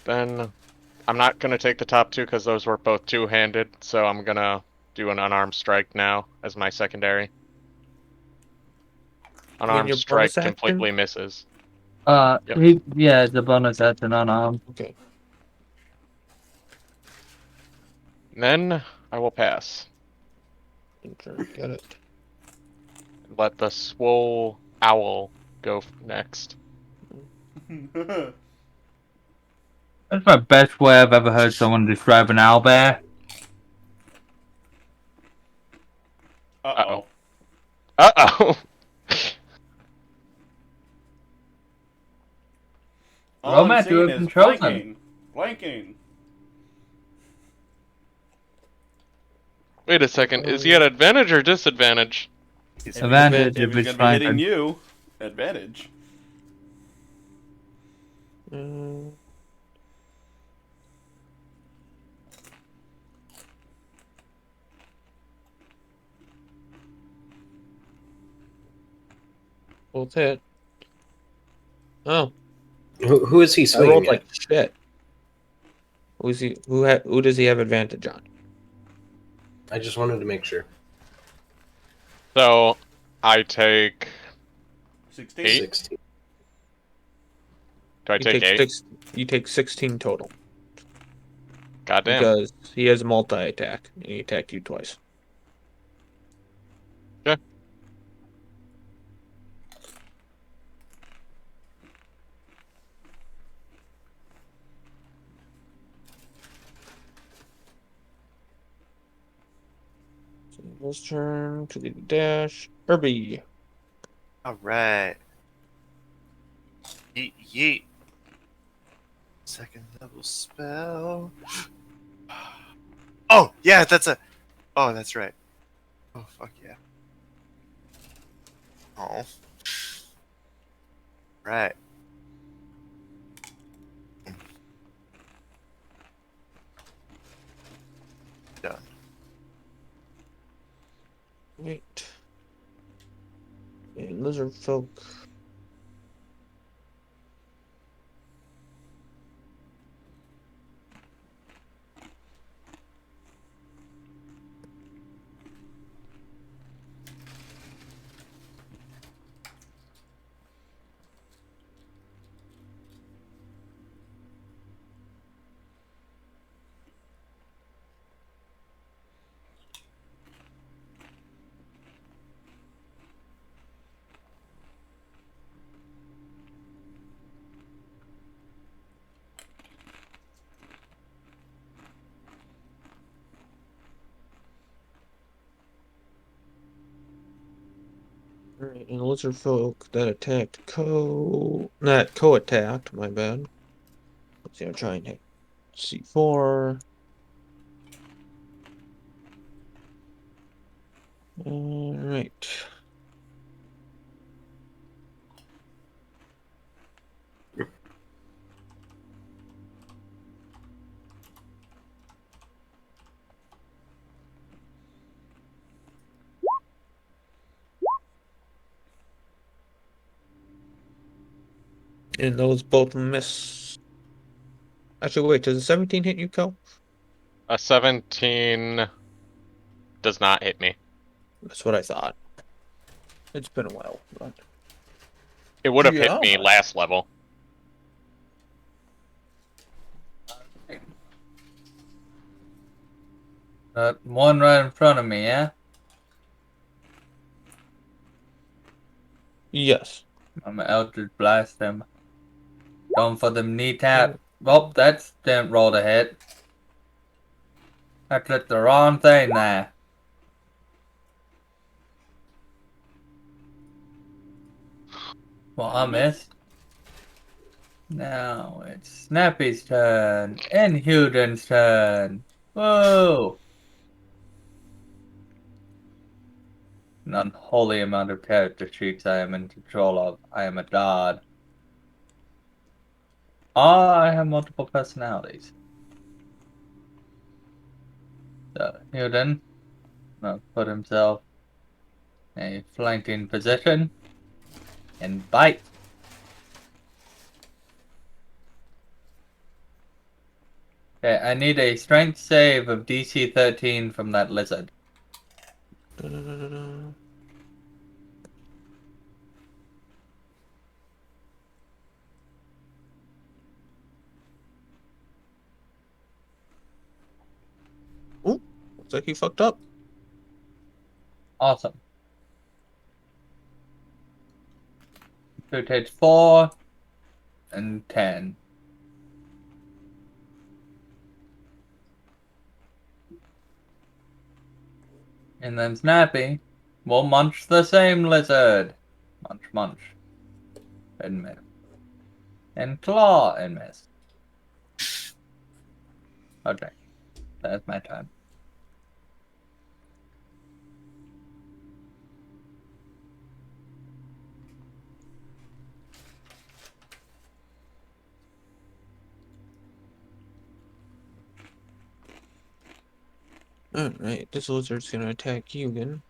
Then I'm not gonna take the top 2 because those were both two-handed, so I'm gonna do an unarmed strike now as my secondary. Unarmed your strike bonus action? completely misses. Yep. Yeah, the bonus action unarmed. Okay. And then I will pass. Sure, get it. Let the swole owl go next. That's my best way I've ever heard someone describe an owlbear. Uh-oh. Uh-oh. All I'm Roman, seeing you is control blanking. Blanking. Wait a second. Is he at advantage or disadvantage? Advantage If if he's it's gonna be hitting flanking. you, advantage. Both hit. Oh, Who is he I swinging rolled at? like shit. Who's he? Who does he have advantage on? I just wanted to make sure. So, I take... 16. 16. Do I take 8? You take 16 total Goddamn. because he has multi-attack and he attacked you twice. Okay. So let's turn to the dash. Herbie. Alright. Yeet yeet. Second level spell. Oh, yeah, that's a. Oh, that's right. Oh, fuck yeah. Oh. Right. Done. Wait. And lizard folk. Alright, and lizard folk that attacked not co-attacked, my bad. Let's see, I'm trying to hit C4. Alright. And those both miss. Actually, wait, does a 17 hit you, Kel? A 17 does not hit me. That's what I thought. It's been a while, but It would have Yeah. hit me last level. One right in front of me, yeah? yes. I'm gonna Eldritch Blast him. Going for them kneecap. Oh, that's didn't roll to hit. I clicked the wrong thing there. Well, I missed. Now it's Snappy's turn and Hilden's turn. Whoa! An unholy amount of character sheets I am in control of. I am a god. I have multiple personalities. So Hilden will put himself in a flanking position and bite. Okay, I need a strength save of DC 13 from that lizard. Ooh, looks like you fucked up. Awesome. So it takes 4 and 10. And then Snappy will munch the same lizard. Munch, munch. And miss. And claw and miss. Okay. That's my turn. Alright, this lizard's gonna attack you again.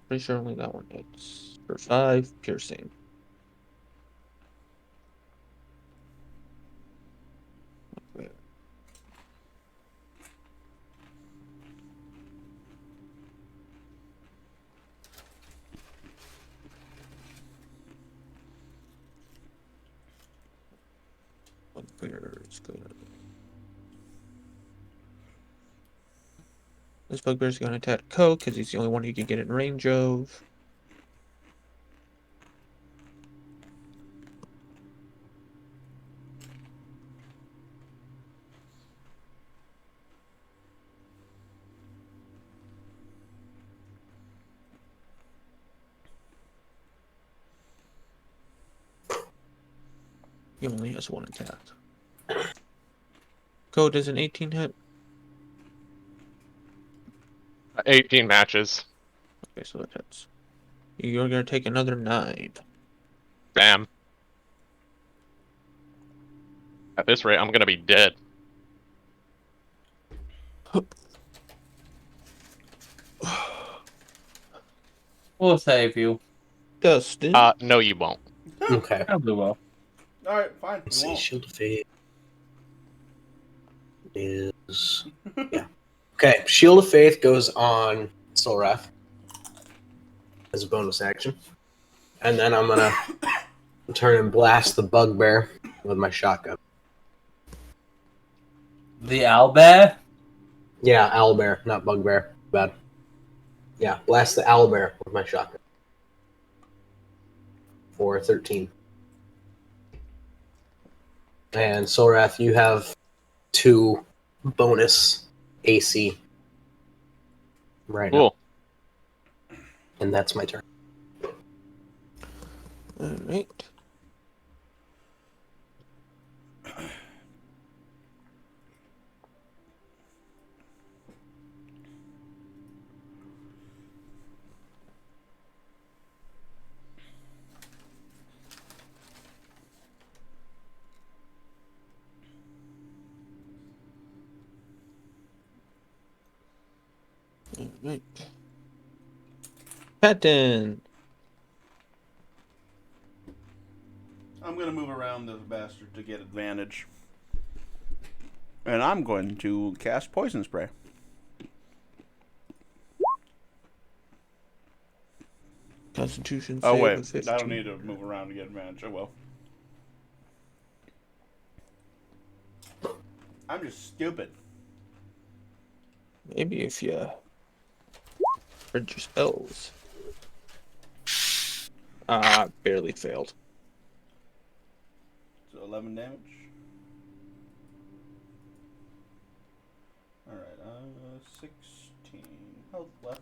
Pretty sure only that one hits. For 5 piercing. Okay. Bugbear is good. This bugbear's gonna attack Coke because he's the only one he can get in range of. He only has 1 attack. Code does an 18 hit. 18 matches. Okay, so that hits. You're gonna take another 9. Bam. At this rate, I'm gonna be dead. We'll save you. Dustin. No, you won't. Okay. Probably will. Alright, fine. Let's we see. won't. Shield of Faith is yeah. Okay. Shield of Faith goes on Solrath as a bonus action, and then I'm gonna turn and blast the bugbear with my shotgun. The owlbear? Yeah, owlbear, not bugbear. Bad. Yeah, blast the owlbear with my shotgun for 13. And Solrath, you have 2 bonus AC right now, Cool. and that's my turn. Alright. Alright. Patton. I'm gonna move around this bastard to get advantage. And I'm going to cast Poison Spray. Constitution Oh save wait, of 15. I don't need to move around to get advantage. Oh well. I'm just stupid. Maybe if you read your spells. Barely failed. So 11 damage. Alright, 16 health left.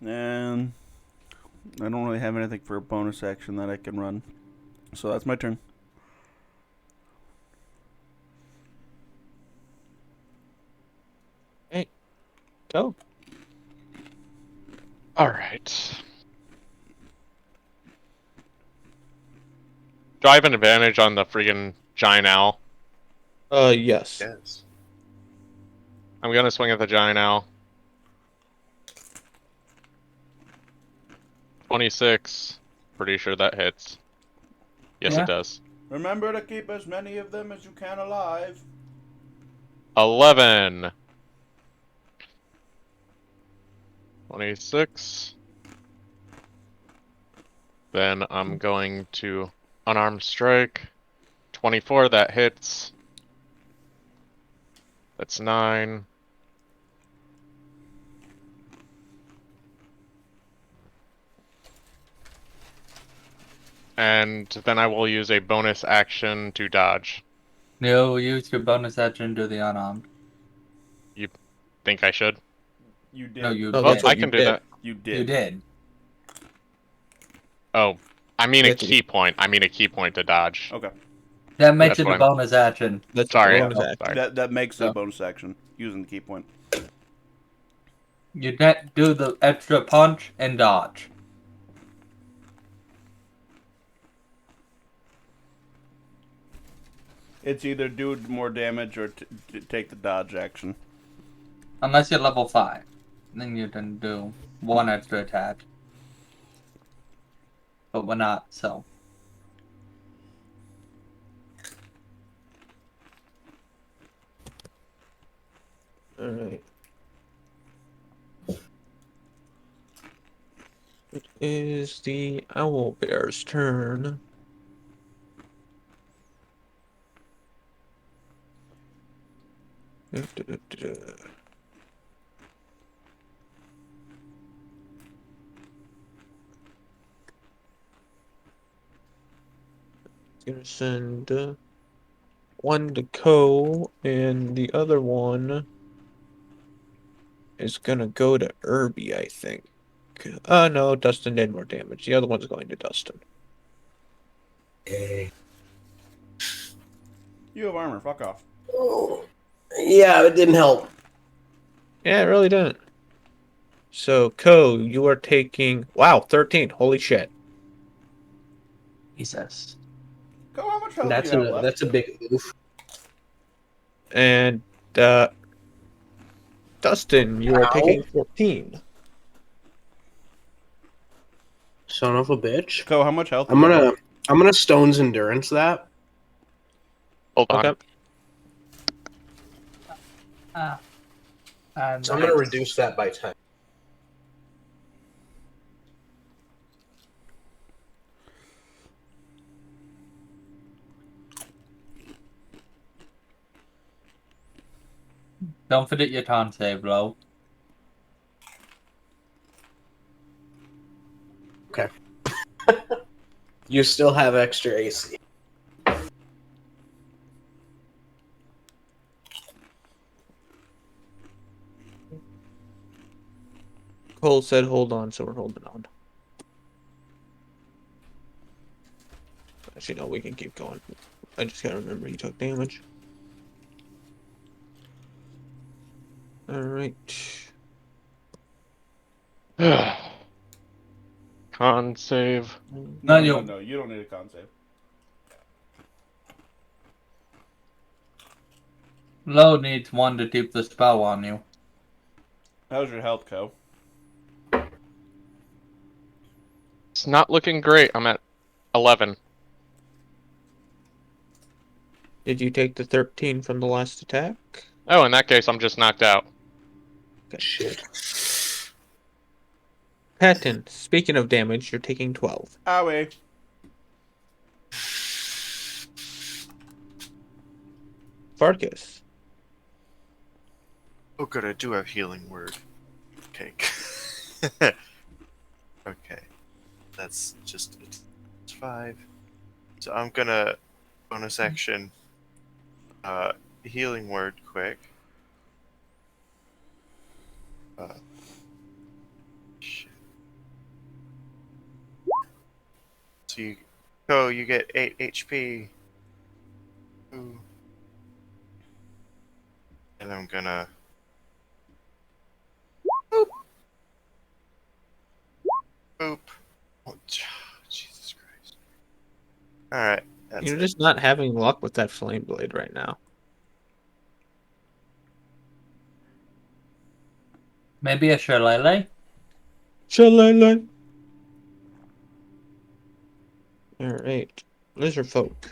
And I don't really have anything for a bonus action that I can run. So that's my turn. Go. Alright. Do I have an advantage on the friggin' giant owl? Yes. Yes. I'm gonna swing at the giant owl. 26. Pretty sure that hits. Yes, Yeah. it does. Remember to keep as many of them as you can alive. 11. 26. Then I'm going to unarmed strike. 24, that hits. That's 9. And then I will use a bonus action to dodge. No, use your bonus action to the unarmed. Think I should? You did. No, you No, Well, that's did. what I you can do did. that. You did. You did. Oh, I mean a That's- key point. I mean a key point to dodge. Okay. That makes That's it a what bonus action. That's Sorry, the bonus action. sorry. That makes it Yeah. a bonus action using the key point. You net do the extra punch and dodge. It's either do more damage or take the dodge action. Unless you're level 5. Then you can do one extra attack. But we're not, so. Alright. It is the owl bear's turn. Gonna send one to Ko, and the other one is gonna go to Irby, I think. No, Dustin did more damage. The other one's going to Dustin. Okay. You have armor. Fuck off. Oh, yeah, it didn't help. Yeah, it really didn't. So, Ko, you are taking... Wow, 13. Holy shit. Jesus. Go. How much health That's do you have left? that's a big move. And, Dustin, you are Ow. taking 14. Son of a bitch. Go. How much health? I'm do you have gonna Stone's Endurance that. Hold on. Okay. And So I'm gonna reduce that by 10. don't forget your con save, bro. Okay. You still have extra AC. Cole said hold on, so we're holding on. Actually, no, we can keep going. I just gotta remember he took damage. Alright. Con save. No, No, no, you don't need a con save. Low needs one to keep the spell on you. How's your health, Co? It's not looking great. I'm at 11. Did you take the 13 from the last attack? Oh, in that case, I'm just knocked out. Shit. Patton, speaking of damage, you're taking 12. Owie. Farkas. Oh, good. I do have healing word. Okay. Okay. That's just it's 5. So I'm gonna bonus action. Healing word quick. Shit. So you go. You get 8 HP. Ooh. And I'm gonna. Boop. Boop. Oh, Jesus Christ. Alright. That's You're it. just not having luck with that flame blade right now. Maybe a shillelagh? Shalala. Alright. Lizard folk.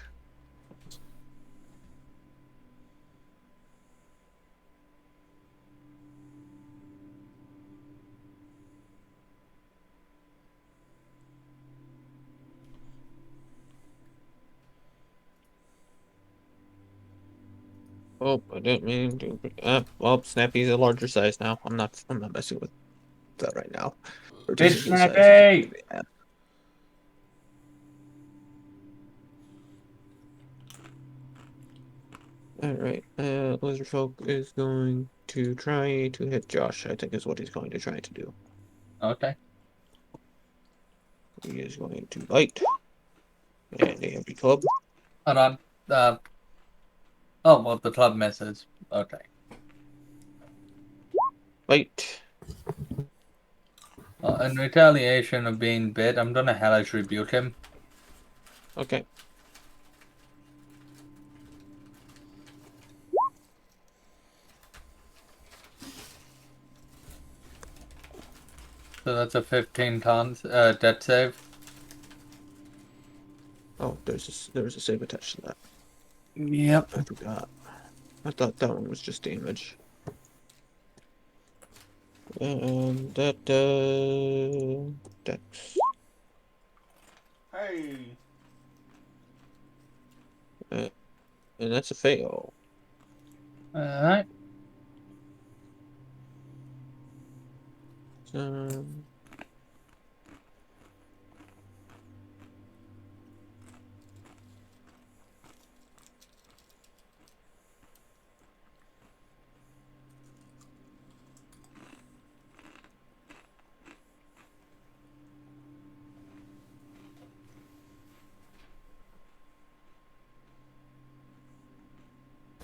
Oh, I didn't mean to. Well, Snappy's a larger size now. I'm not messing with that right now. Big Reducing his size. Snappy! Yeah. Alright, Lizardfolk is going to try to hit Josh, I think is what he's going to try to do. Okay. He is going to bite. And a heavy club. Hold on. Oh, well, the club misses. Okay. Bite. In retaliation of being bit, I'm gonna hellish rebuke him. Okay. So that's a 15 tons death save. Oh, there's a save attached to that. Yep. I forgot. I thought that one was just damage. And that Dex. Hey. And that's a fail. Alright.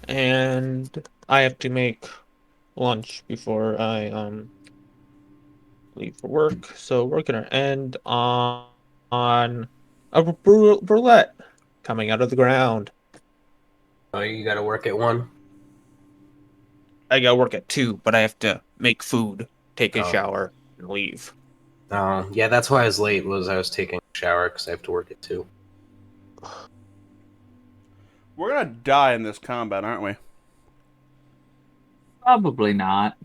And I have to make lunch before I leave for work. So we're gonna end on a roulette coming out of the ground. Oh, you gotta work at 1? I gotta work at 2, but I have to make food, take a Oh. shower, and leave. Oh, yeah, that's why I was late, was I was taking a shower, because I have to work at 2. We're gonna die in this combat, aren't we? Probably not.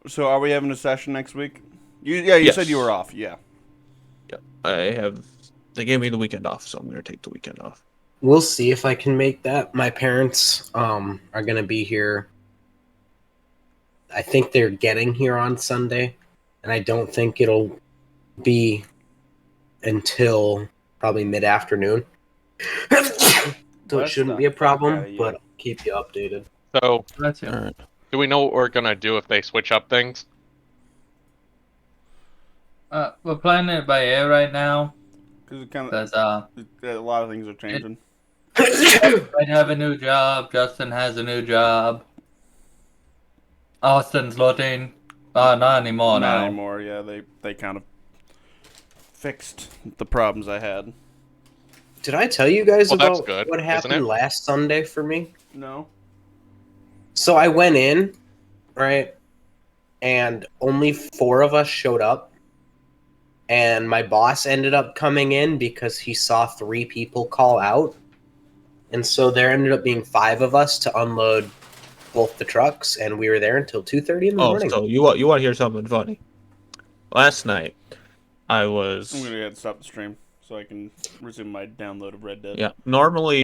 So are we having a session next week? You Yes. said you were off, yeah. They gave me the weekend off, so I'm gonna take the weekend off. We'll see if I can make that. My parents are gonna be here. I think they're getting here on Sunday, and I don't think it'll be until probably mid-afternoon. So it That's shouldn't not be a problem, bad, yeah. but I'll keep you updated. So, That's it. Alright. do we know what we're gonna do if they switch up things? We're playing it by ear right now. Because it kind of Because a lot of things are changing. I have a new job. Justin has a new job. Austin's looking. Not anymore Not now. anymore. Yeah, they kind of fixed the problems I had. Did I tell you guys Well, that's about good, what isn't happened it? last Sunday for me? No. So I went in, right, and only 4 of us showed up. And my boss ended up coming in because he saw 3 people call out. And so there ended up being 5 of us to unload both the trucks, and we were there until 2:30 in the Oh, morning. so you want to hear something funny? Last night, I I'm was gonna have to stop the stream so I can resume my download of Red Dead. normally